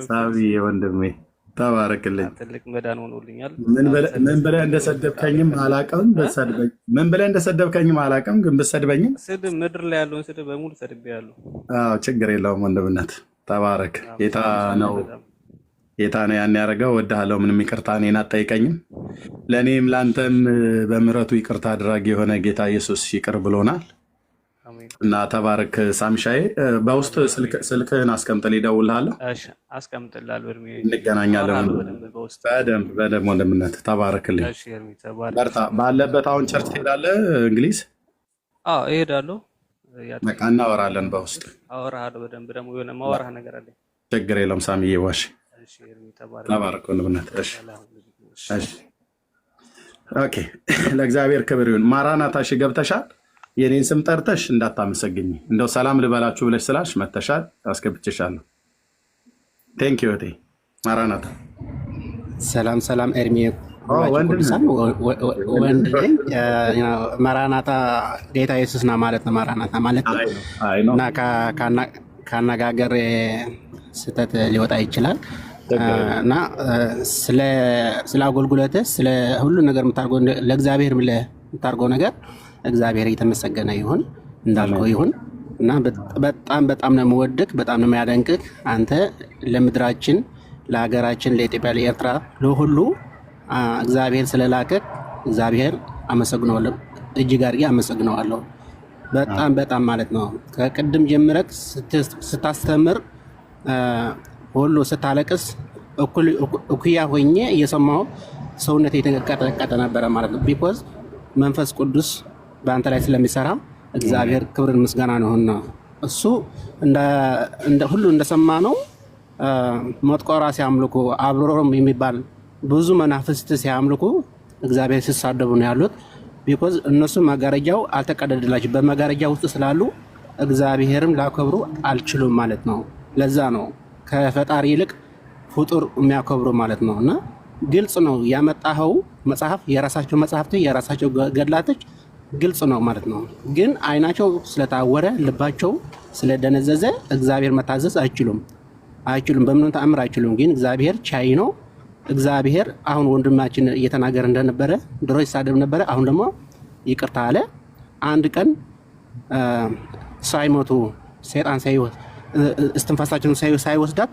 ሳሚዬ ወንድሜ ተባረክልኝ። ትልቅ መዳን ሆኖልኛል። ምን ብለህ እንደሰደብከኝም አላውቅም፣ ግን ብትሰድበኝም ስድብ ምድር ላይ ያለውን ስድብ በሙሉ ሰድቤያለሁ። ችግር የለውም ወንድምነት። ተባረክ። ጌታ ነው ያን ያደረገው። እወድሃለሁ። ምንም ይቅርታ እኔን አትጠይቀኝም። ለእኔም ለአንተም በምሕረቱ ይቅርታ አድራጊ የሆነ ጌታ ኢየሱስ ይቅር ብሎናል እና ተባረክ። ሳምሻዬ በውስጥ ስልክህን አስቀምጥልኝ፣ እደውልልሃለሁ። አስቀምጥልሃለሁ። እንገናኛለን በደንብ ወንድምነት። ተባረክልኝ። በርታ። ባለበት አሁን ቸርች ትሄዳለህ? እንግሊዝ? እሄዳለሁ። በቃ እናወራለን በውስጥ አወራሃለሁ በደንብ። ደግሞ የሆነ ማወራህ ነገር አለኝ። ችግር የለውም ሳሚዬ። ዋሽ ተባረክ ወንድምነት። ኦኬ። ለእግዚአብሔር ክብር ይሁን። ማራናታ እሺ፣ ገብተሻል? የኔን ስም ጠርተሽ እንዳታመሰግኝ፣ እንደው ሰላም ልበላችሁ ብለሽ ስላልሽ መተሻል፣ አስገብቼሻለሁ። ቴንክ ዩ እቴ ማራናታ። ሰላም ኤርሚ ወንድ ነኝ። ማራናታ ጌታ ኢየሱስ ና ማለት ነው። ማራናታ ማለት ነው እና ከአነጋገር ስህተት ሊወጣ ይችላል እና ስለ አገልግሎትህ ስለ ሁሉ ነገር የምታርገው ለእግዚአብሔር ብለህ የምታርገው ነገር እግዚአብሔር የተመሰገነ ይሁን እንዳልከው ይሁን እና በጣም ነው የምወድቅ፣ በጣም ነው የሚያደንቅህ። አንተ ለምድራችን፣ ለሀገራችን፣ ለኢትዮጵያ፣ ለኤርትራ፣ ለሁሉ እግዚአብሔር ስለላከህ እግዚአብሔር አመሰግነዋለሁ፣ እጅግ አድርጌ አመሰግነዋለሁ። በጣም ማለት ነው። ከቅድም ጀምረህ ስታስተምር ሁሉ ስታለቅስ እኩያ ሆኜ እየሰማሁ ሰውነት የተንቀጠቀጠ ነበረ ማለት ነው። ቢኮዝ መንፈስ ቅዱስ በአንተ ላይ ስለሚሰራ እግዚአብሔር ክብርን ምስጋና ነውና እሱ ሁሉ እንደሰማ ነው። መጥቆራ ሲያምልኩ አብሮም የሚባል ብዙ መናፍስት ሲያምልኩ እግዚአብሔር ሲሳደቡ ነው ያሉት። ቢኮዝ እነሱ መጋረጃው አልተቀደደላቸው በመጋረጃ ውስጥ ስላሉ እግዚአብሔርም ላከብሩ አልችሉም ማለት ነው። ለዛ ነው ከፈጣሪ ይልቅ ፍጡር የሚያከብሩ ማለት ነው። እና ግልጽ ነው ያመጣኸው መጽሐፍ፣ የራሳቸው መጽሐፍት፣ የራሳቸው ገድላቶች ግልጽ ነው ማለት ነው። ግን አይናቸው ስለታወረ ልባቸው ስለደነዘዘ እግዚአብሔር መታዘዝ አይችሉም፣ በምንም ተአምር አይችሉም። ግን እግዚአብሔር ቻይ ነው። እግዚአብሔር አሁን ወንድማችን እየተናገረ እንደነበረ ድሮ ይሳደብ ነበረ፣ አሁን ደግሞ ይቅርታ አለ። አንድ ቀን ሳይሞቱ ሰይጣን እስትንፋሳቸውን ሳይወስዳት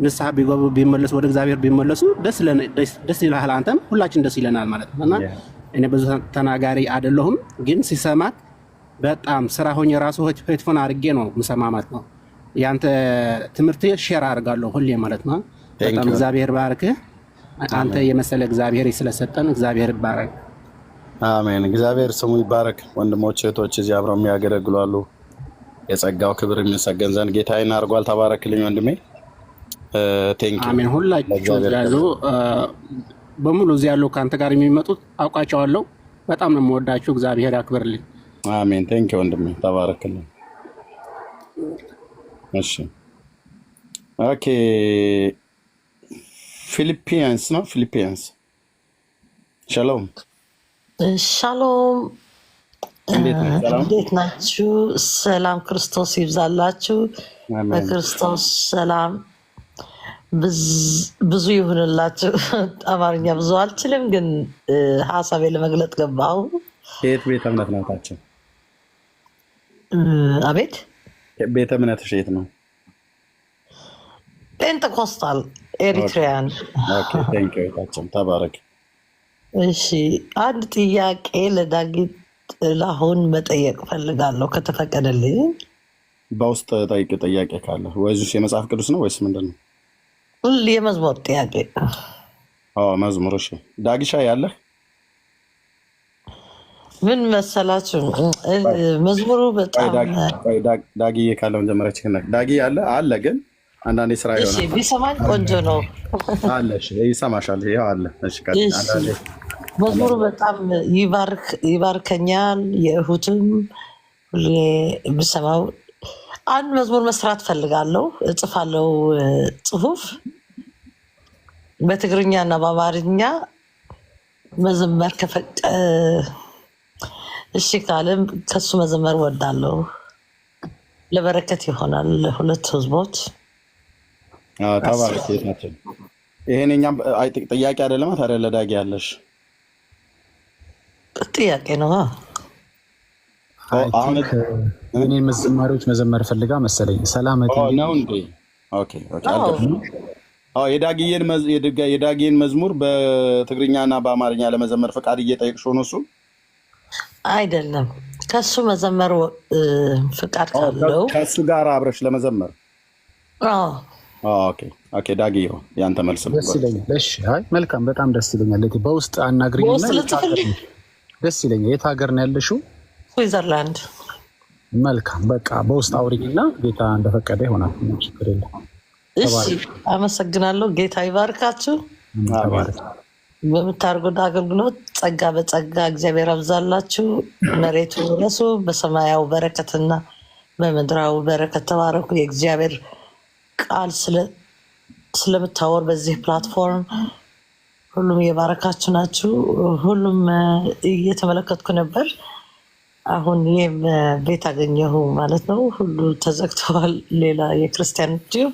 ንስሐ ቢገቡ ቢመለሱ ወደ እግዚአብሔር ቢመለሱ ደስ ይልሃል፣ አንተም ሁላችን ደስ ይለናል ማለት ነው። እና እኔ ብዙ ተናጋሪ አይደለሁም፣ ግን ሲሰማት በጣም ስራ ሆኜ ራሱ ሄድፎን አድርጌ ነው ምሰማማት ነው። ያንተ ትምህርት ሼር አድርጋለሁ ሁሌ ማለት ነው። በጣም እግዚአብሔር ባርክህ። አንተ የመሰለ እግዚአብሔር ስለሰጠን እግዚአብሔር ይባረክ። አሜን። እግዚአብሔር ስሙ ይባረክ። ወንድሞች እህቶች እዚህ አብረው የሚያገለግሉ አሉ። የጸጋው ክብር የሚመሰገን ዘንድ ጌታዬን አድርጓል። ተባረክልኝ ወንድሜ። አሜን። ሁላችሁ ያሉ በሙሉ እዚህ ያሉ ከአንተ ጋር የሚመጡት አውቃቸዋለሁ። በጣም ነው የምወዳችሁ። እግዚአብሔር ያክብርልኝ። አሜን። ቴንክ ዩ ወንድሜ፣ ተባረክልኝ። እሺ ኦኬ። ፊሊፒንስ ነው። ፊሊፒንስ ሻሎም ሻሎም። እንዴት ናችሁ? ሰላም ክርስቶስ ይብዛላችሁ። በክርስቶስ ሰላም ብዙ ይሁንላችሁ። አማርኛ ብዙ አልችልም፣ ግን ሀሳቤ ለመግለጥ ገባሁ። የት ቤተ እምነት ናታቸው? አቤት፣ ቤተ እምነትሽ የት ነው? ፔንቴኮስታል ኤሪትሪያን። ተባረክ። እሺ፣ አንድ ጥያቄ ለዳጊት ጥላሁን መጠየቅ ፈልጋለሁ ከተፈቀደልኝ። በውስጥ ጠይቅ። ጥያቄ ካለ ወይስ የመጽሐፍ ቅዱስ ነው ወይስ ምንድን ነው? የመዝሙር ጥያቄ። መዝሙር። እሺ ዳጊሻ ያለህ ምን መሰላችሁ? መዝሙሩ በጣም ዳጊ ካለው መጀመሪያ ዳጊ አለ ግን አንዳንዴ ስራ ይሆናል። ቢሰማኝ ቆንጆ ነው አለ። ይሰማሻል? ይኸው አለ። መዝሙሩ በጣም ይባርከኛል። የእሁትም ሁሌ ብሰማው አንድ መዝሙር መስራት ፈልጋለሁ። እጽፋለሁ ጽሁፍ በትግርኛ እና በአማርኛ መዘመር እሺ ካለም ከሱ መዘመር ወዳለሁ። ለበረከት ይሆናል ለሁለት ህዝቦች። ተባረክ። ይሄን እኛም ጥያቄ አይደለም ታዲያ ለዳጊ ያለሽ ጥያቄ ነው። እኔ መዘማሪዎች መዘመር ፈልጋ መሰለኝ። ሰላም ነው እንዴ? ኦኬ የዳጊን መዝሙር በትግርኛና በአማርኛ ለመዘመር ፈቃድ እየጠየቅሽው ነው? እሱ አይደለም ከሱ መዘመር ፍቃድ ካለው ከሱ ጋር አብረሽ ለመዘመር። ኦኬ ዳጊ ያንተ መልስ ደስ ይለኛል። እሺ አይ መልካም፣ በጣም ደስ ይለኛል። በውስጥ አናግሪኝና ደስ ይለኛል። የት ሀገር ነው ያለሽው? ስዊዘርላንድ። መልካም፣ በቃ በውስጥ አውሪኝና ጌታ እንደፈቀደ ይሆናል። ችግር የለም። እሺ አመሰግናለሁ። ጌታ ይባርካችሁ። በምታደርጉት አገልግሎት ጸጋ በጸጋ እግዚአብሔር አብዛላችሁ። መሬቱ ረሱ በሰማያዊ በረከትና በምድራዊ በረከት ተባረኩ። የእግዚአብሔር ቃል ስለምታወር በዚህ ፕላትፎርም ሁሉም የባረካችሁ ናችሁ። ሁሉም እየተመለከትኩ ነበር። አሁን ይህም ቤት አገኘሁ ማለት ነው። ሁሉ ተዘግተዋል። ሌላ የክርስቲያን ዩቲዩብ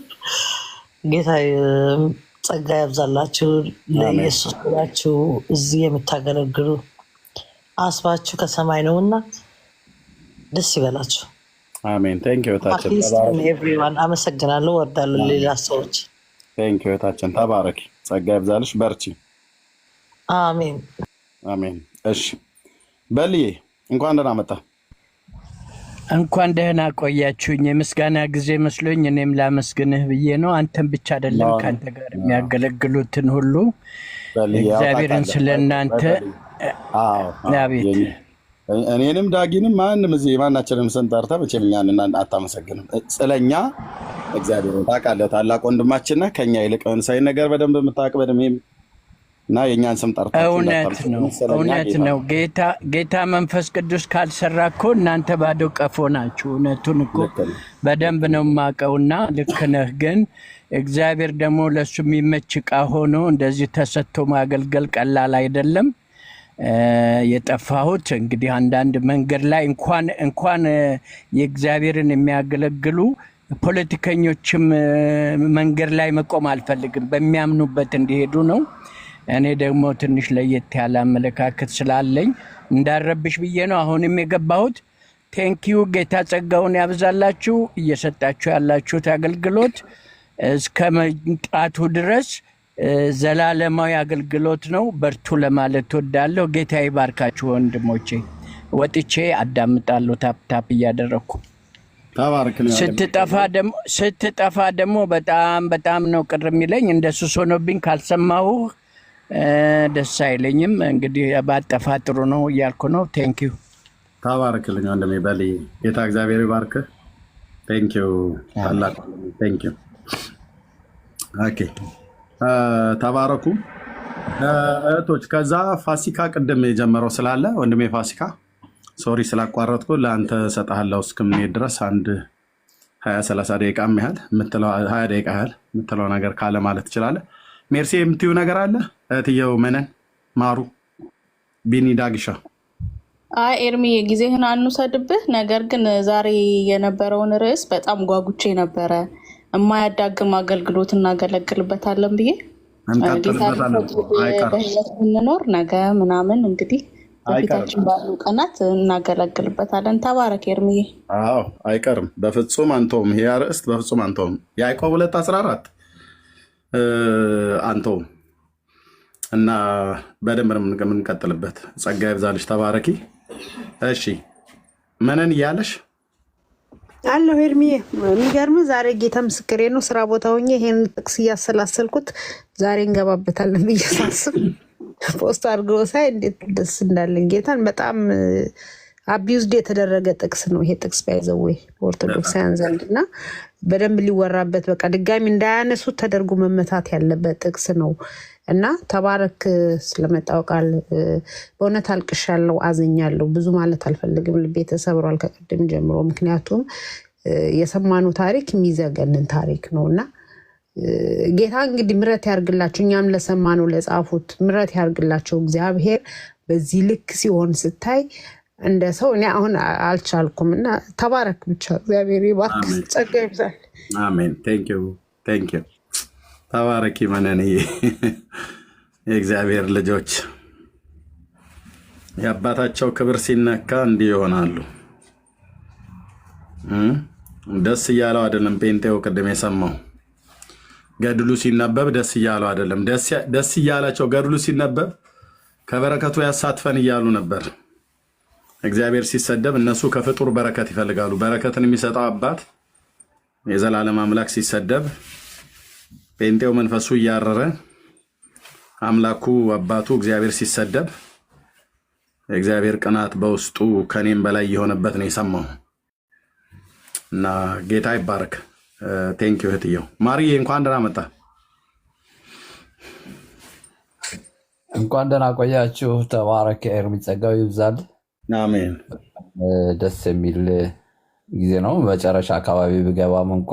ጌታ ጸጋ ያብዛላችሁ። ለኢየሱስ ብላችሁ እዚህ የምታገለግሉ አስባችሁ ከሰማይ ነውና ደስ ይበላችሁ። አሜን። ቴንክ ዩ ታችን ኤቭሪዋን። አመሰግናለሁ። ወርዳለሁ። ሌላ ሰዎች ቴንክ ዩ ታችን ተባረኪ። ጸጋ ይብዛልሽ። በርቺ። አሜን አሜን። እሺ በልዬ እንኳን ደህና መጣ። እንኳን ደህና ቆያችሁኝ። የምስጋና ጊዜ መስሎኝ እኔም ላመስግንህ ብዬ ነው። አንተም ብቻ አይደለም ከአንተ ጋር የሚያገለግሉትን ሁሉ እግዚአብሔርን ስለእናንተ አቤት እኔንም ዳጊንም ማንም እዚህ ማናችንም ስንጠርተህ መቼም እኛን አታመሰግንም። ስለኛ እግዚአብሔር ታውቃለህ። ታላቅ ወንድማችንና ከኛ ይልቅ ሳይ ነገር በደንብ የምታውቅ በደምብ እና የእኛን ስም ጠርተህ እውነት ነው። ጌታ መንፈስ ቅዱስ ካልሰራ እኮ እናንተ ባዶ ቀፎ ናችሁ። እውነቱን እኮ በደንብ ነው የማውቀውና ልክ ነህ። ግን እግዚአብሔር ደግሞ ለእሱ የሚመች ዕቃ ሆኖ እንደዚህ ተሰጥቶ ማገልገል ቀላል አይደለም። የጠፋሁት እንግዲህ አንዳንድ መንገድ ላይ እንኳን የእግዚአብሔርን የሚያገለግሉ ፖለቲከኞችም መንገድ ላይ መቆም አልፈልግም፣ በሚያምኑበት እንዲሄዱ ነው። እኔ ደግሞ ትንሽ ለየት ያለ አመለካከት ስላለኝ እንዳረብሽ ብዬ ነው አሁንም የገባሁት። ቴንኪዩ። ጌታ ጸጋውን ያብዛላችሁ። እየሰጣችሁ ያላችሁት አገልግሎት እስከ መምጣቱ ድረስ ዘላለማዊ አገልግሎት ነው። በርቱ ለማለት ወዳለሁ። ጌታ ይባርካችሁ ወንድሞቼ። ወጥቼ አዳምጣለሁ ታፕ ታፕ እያደረኩ። ስትጠፋ ደግሞ በጣም ነው ቅር የሚለኝ። እንደሱ ሆኖብኝ ካልሰማሁ ደስ አይለኝም። እንግዲህ ባጠፋ ጥሩ ነው እያልኩ ነው። ቴንኪዩ። ተባረክልኝ ወንድሜ በል። ጌታ እግዚአብሔር ይባርክ። ቴንኪዩ ታላቅ ቴንኪዩ። ኦኬ ተባረኩ እህቶች። ከዛ ፋሲካ ቅድም የጀመረው ስላለ ወንድሜ ፋሲካ ሶሪ ስላቋረጥኩ ለአንተ እሰጥሃለሁ እስክምንሄድ ድረስ አንድ 20-30 ደቂቃ ያህል 20 ደቂቃ ያህል የምትለው ነገር ካለ ማለት ትችላለህ። ሜርሲ የምትዩ ነገር አለ እህትየው መነን ማሩ ቢኒ ዳግሻ? አይ ኤርሚ ጊዜህን አንውሰድብህ። ነገር ግን ዛሬ የነበረውን ርዕስ በጣም ጓጉቼ ነበረ። የማያዳግም አገልግሎት እናገለግልበታለን ብዬ በህይወት ብንኖር ነገ ምናምን እንግዲህ በፊታችን ባሉ ቀናት እናገለግልበታለን። ተባረክ ኤርሚዬ። አዎ አይቀርም፣ በፍጹም አንተውም። ይሄ አርዕስት በፍጹም አንተውም። ያዕቆብ 2:14 አንተውም እና በደንብ ነው የምንቀጥልበት። ጸጋ ይብዛልሽ፣ ተባረኪ። እሺ መነን እያለሽ አለሁ ኤርሚዬ። የሚገርም ዛሬ ጌታ ምስክሬ ነው። ስራ ቦታ ሆኜ ይሄን ጥቅስ እያሰላሰልኩት ዛሬ እንገባበታለን ብዬ ሳስብ ፖስት አድርገው ሳይ እንዴት ደስ እንዳለኝ ጌታን። በጣም አቢዩዝድ የተደረገ ጥቅስ ነው ይሄ ጥቅስ ባይዘወይ ኦርቶዶክሳውያን ዘንድ እና በደንብ ሊወራበት በቃ ድጋሚ እንዳያነሱት ተደርጎ መመታት ያለበት ጥቅስ ነው እና ተባረክ። ስለመጣው ቃል በእውነት አልቅሻለሁ፣ አዝኛለሁ። ብዙ ማለት አልፈልግም፣ ልቤ ተሰብሯል ከቅድም ጀምሮ። ምክንያቱም የሰማነው ታሪክ የሚዘገንን ታሪክ ነው እና ጌታ እንግዲህ ምሕረት ያርግላቸው። እኛም ለሰማነው ለጻፉት ምሕረት ያርግላቸው እግዚአብሔር። በዚህ ልክ ሲሆን ስታይ እንደ ሰው እኔ አሁን አልቻልኩም እና ተባረክ ብቻ እግዚአብሔር ይባርክ፣ ጸጋ ይብዛል። አሜን። ቴንኪዩ ቴንኪዩ። ተባረኪ መነንዬ። የእግዚአብሔር ልጆች የአባታቸው ክብር ሲነካ እንዲህ ይሆናሉ። ደስ እያለው አይደለም ጴንጤው ቅድም የሰማው ገድሉ ሲነበብ ደስ እያለው አይደለም። ደስ እያላቸው ገድሉ ሲነበብ ከበረከቱ ያሳትፈን እያሉ ነበር። እግዚአብሔር ሲሰደብ እነሱ ከፍጡር በረከት ይፈልጋሉ። በረከትን የሚሰጠው አባት የዘላለም አምላክ ሲሰደብ ጴንጤው መንፈሱ እያረረ አምላኩ አባቱ እግዚአብሔር ሲሰደብ የእግዚአብሔር ቅናት በውስጡ ከኔም በላይ የሆነበት ነው የሰማው እና ጌታ ይባረክ። ቴንኪዩ እህትየው ማርዬ፣ እንኳን ደህና መጣ። እንኳን ደህና ቆያችሁ። ተባረክ ኤርሚ፣ ጸጋው ይብዛል። አሜን። ደስ የሚል ጊዜ ነው። መጨረሻ አካባቢ ብገባም እንኳ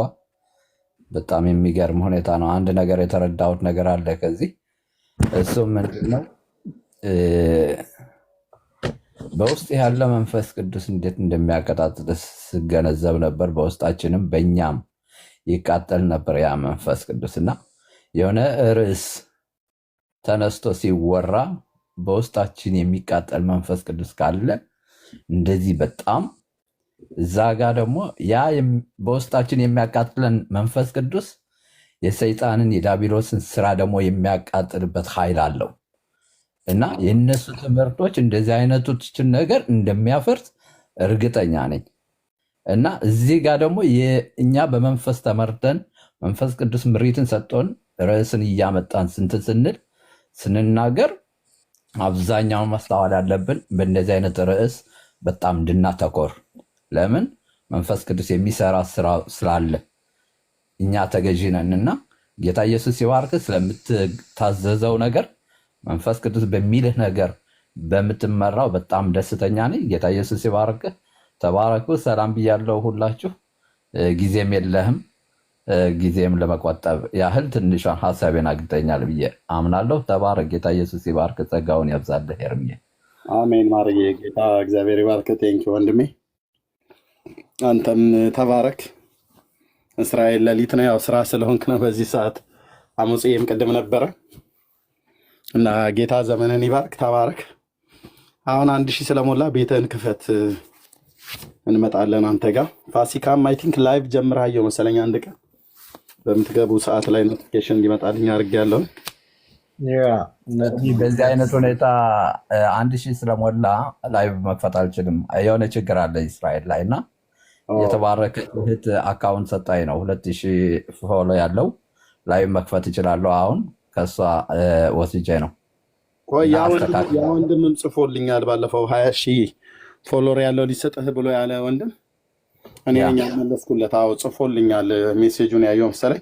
በጣም የሚገርም ሁኔታ ነው። አንድ ነገር የተረዳሁት ነገር አለ ከዚህ። እሱም ምንድነው? በውስጥ ያለ መንፈስ ቅዱስ እንዴት እንደሚያቀጣጥል ስገነዘብ ነበር። በውስጣችንም በእኛም ይቃጠል ነበር ያ መንፈስ ቅዱስ እና የሆነ ርዕስ ተነስቶ ሲወራ በውስጣችን የሚቃጠል መንፈስ ቅዱስ ካለ እንደዚህ በጣም እዛ ጋር ደግሞ ያ በውስጣችን የሚያቃጥለን መንፈስ ቅዱስ የሰይጣንን የዳቢሎስን ስራ ደግሞ የሚያቃጥልበት ኃይል አለው እና የእነሱ ትምህርቶች እንደዚህ አይነቶችን ነገር እንደሚያፈርስ እርግጠኛ ነኝ። እና እዚህ ጋር ደግሞ እኛ በመንፈስ ተመርተን መንፈስ ቅዱስ ምሪትን ሰጥቶን ርዕስን እያመጣን ስንል ስንናገር አብዛኛውን ማስተዋል ያለብን በእንደዚህ አይነት ርዕስ በጣም እንድናተኮር። ለምን? መንፈስ ቅዱስ የሚሰራ ስራ ስላለ እኛ ተገዢ ነንና ጌታ ኢየሱስ ሲባርክ ስለምትታዘዘው ነገር መንፈስ ቅዱስ በሚልህ ነገር በምትመራው በጣም ደስተኛ ነኝ። ጌታ ኢየሱስ ሲባርክ። ተባረኩ። ሰላም ብያለሁ ሁላችሁ። ጊዜም የለህም። ጊዜም ለመቆጠብ ያህል ትንሿን ሀሳቤን አግኝተኛል ብዬ አምናለሁ። ተባረክ። ጌታ ኢየሱስ ይባርክ፣ ጸጋውን ያብዛልህ ኤርምዬ። አሜን። ማርዬ፣ ጌታ እግዚአብሔር ይባርክ። ቴንኪ ወንድሜ፣ አንተም ተባረክ። እስራኤል ሌሊት ነው፣ ያው ስራ ስለሆንክ ነው በዚህ ሰዓት። አሙጽዬም ቅድም ነበረ እና ጌታ ዘመንን ይባርክ። ተባረክ። አሁን 1000 ስለሞላ ቤትህን ክፈት፣ እንመጣለን አንተ ጋር። ፋሲካም አይ ቲንክ ላይቭ ጀምረሃየው መሰለኝ አንድ ቀን በምትገቡ ሰዓት ላይ ኖቲፊኬሽን እንዲመጣልኝ አድርጌያለሁ። በዚህ አይነት ሁኔታ 1000 ስለሞላ ላይቭ መክፈት አልችልም። የሆነ ችግር አለ እስራኤል ላይ እና የተባረከች እህት አካውንት ሰጣኝ ነው 2000 ፎሎ ያለው ላይቭ መክፈት ይችላለሁ። አሁን ከእሷ ወስጄ ነው። ያ ወንድምም ጽፎልኛል ባለፈው 20,000 ፎሎወር ያለው ሊሰጥህ ብሎ ያለ ወንድም እኔ መለስኩለት። አዎ ጽፎልኛል። ሜሴጁን ያየው መሰለኝ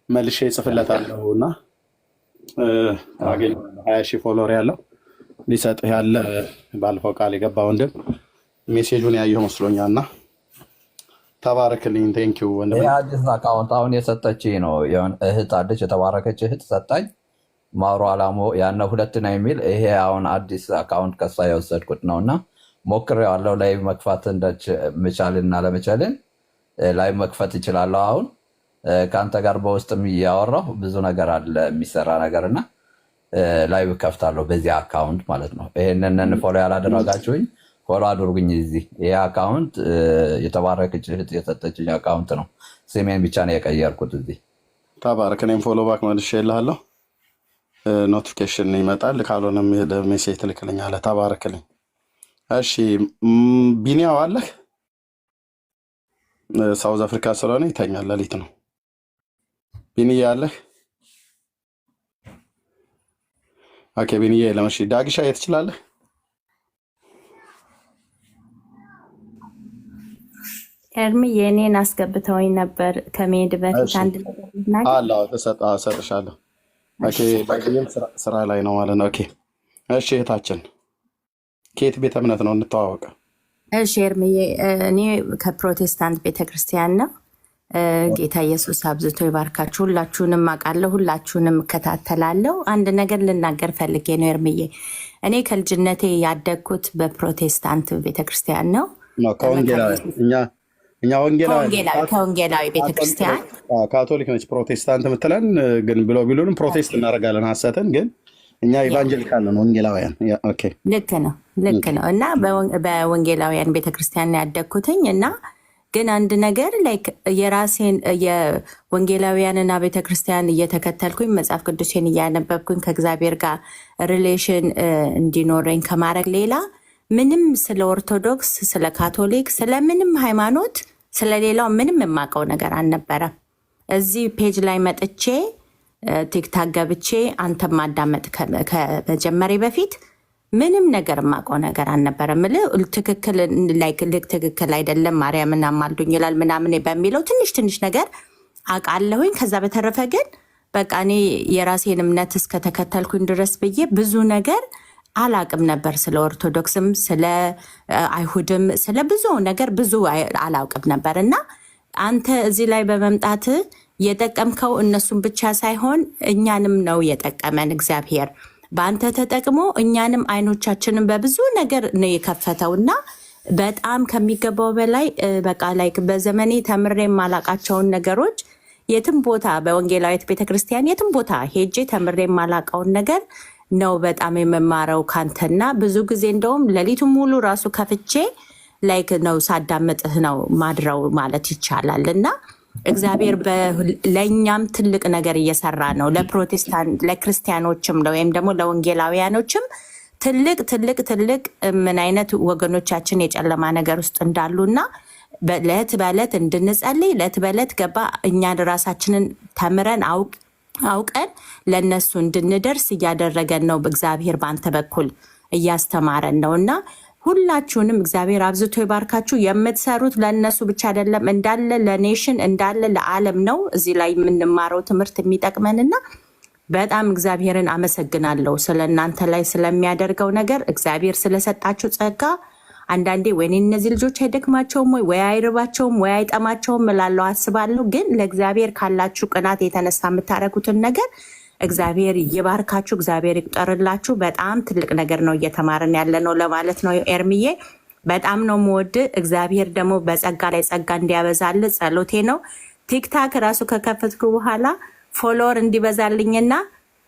መልሼ ጽፍለታለሁ እና አገኝ 20,000 ፎሎወር ያለው ሊሰጥህ ያለ ባለፈው ቃል የገባ ወንድም ሜሴጁን ያየው መስሎኛል እና ተባረክልኝ። ቴንኪው ወንድም። አዲስ አካውንት አሁን የሰጠችኝ ነው እህት አለች፣ የተባረከች እህት ሰጣኝ። ማሩ አላሞ ያነ 2 ነው የሚል ይሄ አሁን አዲስ አካውንት ከሷ የወሰድኩት ነው እና ሞክሬዋለሁ። ላይቭ መክፈት እንደምቻልና ለመቻልን ላይቭ መክፈት ይችላለሁ። አሁን ከአንተ ጋር በውስጥም እያወራሁ ብዙ ነገር አለ የሚሰራ ነገር እና ላይቭ ከፍታለሁ በዚህ አካውንት ማለት ነው። ይሄንን ፎሎ ያላደረጋችሁኝ ፎሎ አድርጉኝ። እዚህ ይሄ አካውንት የተባረከች እህት የሰጠችኝ አካውንት ነው። ስሜን ብቻ ነው የቀየርኩት እዚህ። ተባረክ። እኔም ፎሎ ባክ መልሼልሃለሁ። ኖቲፊኬሽን ይመጣል። ካልሆነም ሜሴጅ ትልክልኛለህ። ተባረክልኝ። እሺ ቢኒያው አለህ? ሳውዝ አፍሪካ ስለሆነ ይተኛል፣ ሌሊት ነው። ቢኒዬ አለህ? ኦኬ ቢኒዬ ለመሽ ዳግሻ የት ትችላለህ? ኤርሚ የኔን አስገብተውኝ ነበር ከመሄድ በፊት አንድ ነገር አላው ተሰጣለሁ። ኦኬ ባይገኝም ስራ ላይ ነው ማለት ነው። ኦኬ እሺ እህታችን ከየት ቤተ እምነት ነው እንተዋወቅ? እሺ ኤርሚዬ እኔ ከፕሮቴስታንት ቤተክርስቲያን ነው። ጌታ ኢየሱስ አብዝቶ ይባርካችሁ። ሁላችሁንም አውቃለሁ፣ ሁላችሁንም እከታተላለሁ። አንድ ነገር ልናገር ፈልጌ ነው ኤርሚዬ። እኔ ከልጅነቴ ያደግኩት በፕሮቴስታንት ቤተክርስቲያን ነው። ከወንጌላዊ ቤተክርስቲያን ካቶሊክ ነች። ፕሮቴስታንት የምትለን ግን ብለው ቢሉንም ፕሮቴስት እናደርጋለን ሀሰትን ግን እኛ ኢቫንጀሊካል ነን ወንጌላውያን። ልክ ነው እና በወንጌላውያን ቤተክርስቲያን ያደግኩትኝ እና ግን አንድ ነገር የራሴን የወንጌላውያንና ቤተክርስቲያን እየተከተልኩኝ መጽሐፍ ቅዱሴን እያነበብኩኝ ከእግዚአብሔር ጋር ሪሌሽን እንዲኖረኝ ከማድረግ ሌላ ምንም ስለ ኦርቶዶክስ፣ ስለ ካቶሊክ፣ ስለምንም ሃይማኖት ስለሌላው ምንም የማውቀው ነገር አልነበረም። እዚህ ፔጅ ላይ መጥቼ ቲክታክ ገብቼ አንተ ማዳመጥ ከመጀመሪያ በፊት ምንም ነገር የማውቀው ነገር አልነበረም። ትክክል አይደለም ማርያምን አማልዱኝ ይላል ምናምን በሚለው ትንሽ ነገር አውቃለሁኝ። ከዛ በተረፈ ግን በቃ እኔ የራሴን እምነት እስከተከተልኩኝ ድረስ ብዬ ብዙ ነገር አላቅም ነበር። ስለ ኦርቶዶክስም ስለ አይሁድም ስለ ብዙ ነገር ብዙ አላውቅም ነበር እና አንተ እዚህ ላይ በመምጣት የጠቀምከው እነሱን ብቻ ሳይሆን እኛንም ነው የጠቀመን። እግዚአብሔር በአንተ ተጠቅሞ እኛንም አይኖቻችንን በብዙ ነገር ነው የከፈተው እና በጣም ከሚገባው በላይ በቃ በዘመኔ ተምሬ የማላቃቸውን ነገሮች የትም ቦታ በወንጌላዊት ቤተክርስቲያን የትም ቦታ ሄጄ ተምሬ የማላቃውን ነገር ነው በጣም የመማረው ካንተና ብዙ ጊዜ እንደውም ሌሊቱን ሙሉ ራሱ ከፍቼ ነው ሳዳምጥህ ነው ማድረው ማለት ይቻላል እና እግዚአብሔር ለእኛም ትልቅ ነገር እየሰራ ነው። ለፕሮቴስታንት ለክርስቲያኖችም ወይም ደግሞ ለወንጌላውያኖችም ትልቅ ምን አይነት ወገኖቻችን የጨለማ ነገር ውስጥ እንዳሉና ለት በለት እንድንጸልይ ለት በለት ገባ እኛን ራሳችንን ተምረን አውቀን ለነሱ እንድንደርስ እያደረገን ነው። እግዚአብሔር በአንተ በኩል እያስተማረን ነው እና ሁላችሁንም እግዚአብሔር አብዝቶ ይባርካችሁ። የምትሰሩት ለእነሱ ብቻ አይደለም፣ እንዳለ ለኔሽን እንዳለ ለዓለም ነው እዚህ ላይ የምንማረው ትምህርት የሚጠቅመንና በጣም እግዚአብሔርን አመሰግናለሁ ስለ እናንተ ላይ ስለሚያደርገው ነገር። እግዚአብሔር ስለሰጣችሁ ጸጋ አንዳንዴ ወይኔ እነዚህ ልጆች አይደክማቸውም ወይ አይርባቸውም ወይ አይጠማቸውም እላለሁ አስባለሁ። ግን ለእግዚአብሔር ካላችሁ ቅናት የተነሳ የምታደርጉትን ነገር እግዚአብሔር ይባርካችሁ፣ እግዚአብሔር ይቁጠርላችሁ። በጣም ትልቅ ነገር ነው እየተማርን ያለ ነው ለማለት ነው። ኤርሚዬ በጣም ነው የምወድ። እግዚአብሔር ደግሞ በጸጋ ላይ ጸጋ እንዲያበዛል ጸሎቴ ነው። ቲክታክ ራሱ ከከፈትኩ በኋላ ፎሎወር እንዲበዛልኝና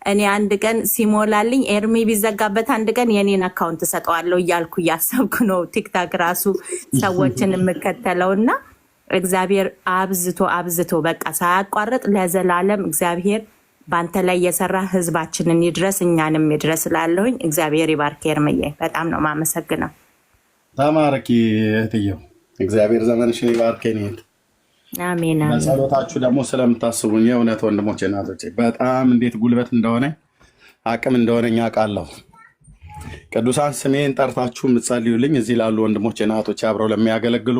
እኔ አንድ ቀን ሲሞላልኝ ኤርሚ ቢዘጋበት አንድ ቀን የኔን አካውንት ሰጠዋለሁ እያልኩ እያሰብኩ ነው። ቲክታክ ራሱ ሰዎችን የምከተለውና እግዚአብሔር አብዝቶ በቃ ሳያቋርጥ ለዘላለም እግዚአብሔር በአንተ ላይ የሰራ ህዝባችንን ይድረስ እኛንም ይድረስ እላለሁኝ። እግዚአብሔር ይባርክ ኤርምዬ፣ በጣም ነው ማመሰግነው። ተማረኪ እህትየው፣ እግዚአብሔር ዘመንሽን ይባርክ። አሜን። በጸሎታችሁ ደግሞ ስለምታስቡኝ የእውነት ወንድሞቼ እናቶቼ በጣም እንዴት ጉልበት እንደሆነ አቅም እንደሆነኝ አውቃለሁ። ቅዱሳን ስሜን ጠርታችሁ የምትጸልዩልኝ እዚህ ላሉ ወንድሞቼ እናቶቼ አብረው ለሚያገለግሉ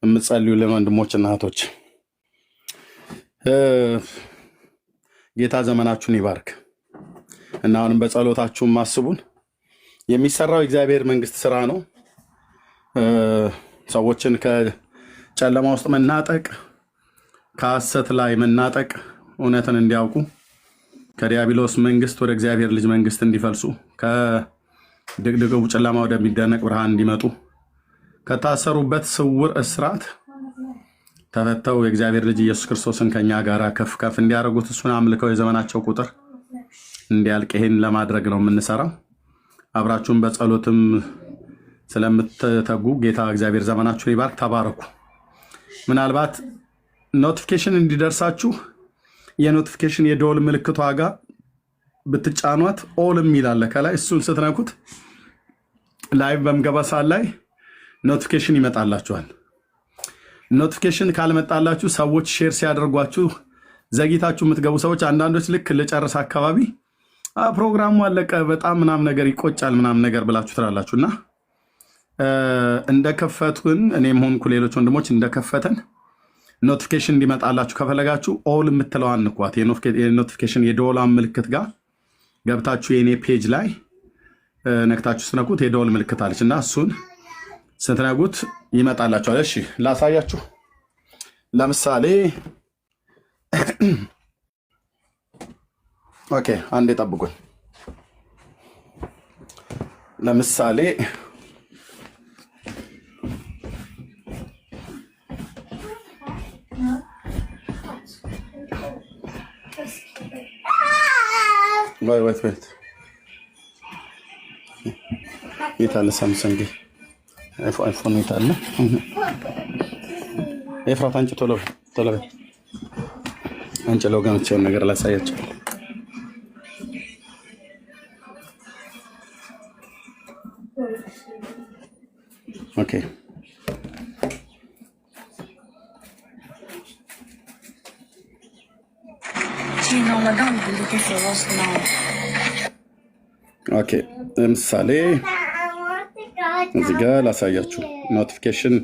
የምትጸልዩልን ወንድሞች እናቶች ጌታ ዘመናችሁን ይባርክ እና አሁንም በጸሎታችሁም አስቡን። የሚሰራው የእግዚአብሔር መንግስት ስራ ነው። ሰዎችን ከጨለማ ውስጥ መናጠቅ፣ ከሐሰት ላይ መናጠቅ፣ እውነትን እንዲያውቁ ከዲያብሎስ መንግስት ወደ እግዚአብሔር ልጅ መንግስት እንዲፈልሱ፣ ከድቅድቁ ጨለማ ወደሚደነቅ ብርሃን እንዲመጡ፣ ከታሰሩበት ስውር እስራት ተፈተው የእግዚአብሔር ልጅ ኢየሱስ ክርስቶስን ከኛ ጋር ከፍ ከፍ እንዲያደርጉት እሱን አምልከው የዘመናቸው ቁጥር እንዲያልቅ ይሄን ለማድረግ ነው የምንሰራው። አብራችሁን በጸሎትም ስለምትተጉ ጌታ እግዚአብሔር ዘመናችሁን ይባርክ። ተባረኩ። ምናልባት ኖቲፊኬሽን እንዲደርሳችሁ የኖቲፊኬሽን የደወል ምልክቷ ጋር ብትጫኗት ኦል የሚላለ ከላይ እሱን ስትነኩት ላይቭ በምገባ ሰዓት ላይ ኖቲፊኬሽን ይመጣላችኋል። ኖቲፊኬሽን ካልመጣላችሁ ሰዎች ሼር ሲያደርጓችሁ ዘግይታችሁ የምትገቡ ሰዎች አንዳንዶች ልክ ልጨርስ አካባቢ ፕሮግራሙ አለቀ በጣም ምናምን ነገር ይቆጫል ምናምን ነገር ብላችሁ ትላላችሁ እና እንደከፈቱን እኔም ሆንኩ ሌሎች ወንድሞች እንደከፈተን ኖቲፊኬሽን እንዲመጣላችሁ ከፈለጋችሁ ኦል የምትለዋን ንኳት። የኖቲፊኬሽን የደወሏን ምልክት ጋር ገብታችሁ የኔ ፔጅ ላይ ነክታችሁ ስትነኩት የደወል ምልክት አለች እና እሱን ስትነጉት ይመጣላችኋል። እሺ ላሳያችሁ። ለምሳሌ ኦኬ አንዴ ጠብቁኝ። ለምሳሌ ወይት የታለ ሳምሰንግ አይፎን የታለ? ኤፍራት አንቺ ቶሎ በይ አንቺ ለወገኖቼን ነገር ላሳያቸው። ኦኬ ኦኬ ለምሳሌ እዚህ ጋር ላሳያችሁ ኖቲፊኬሽን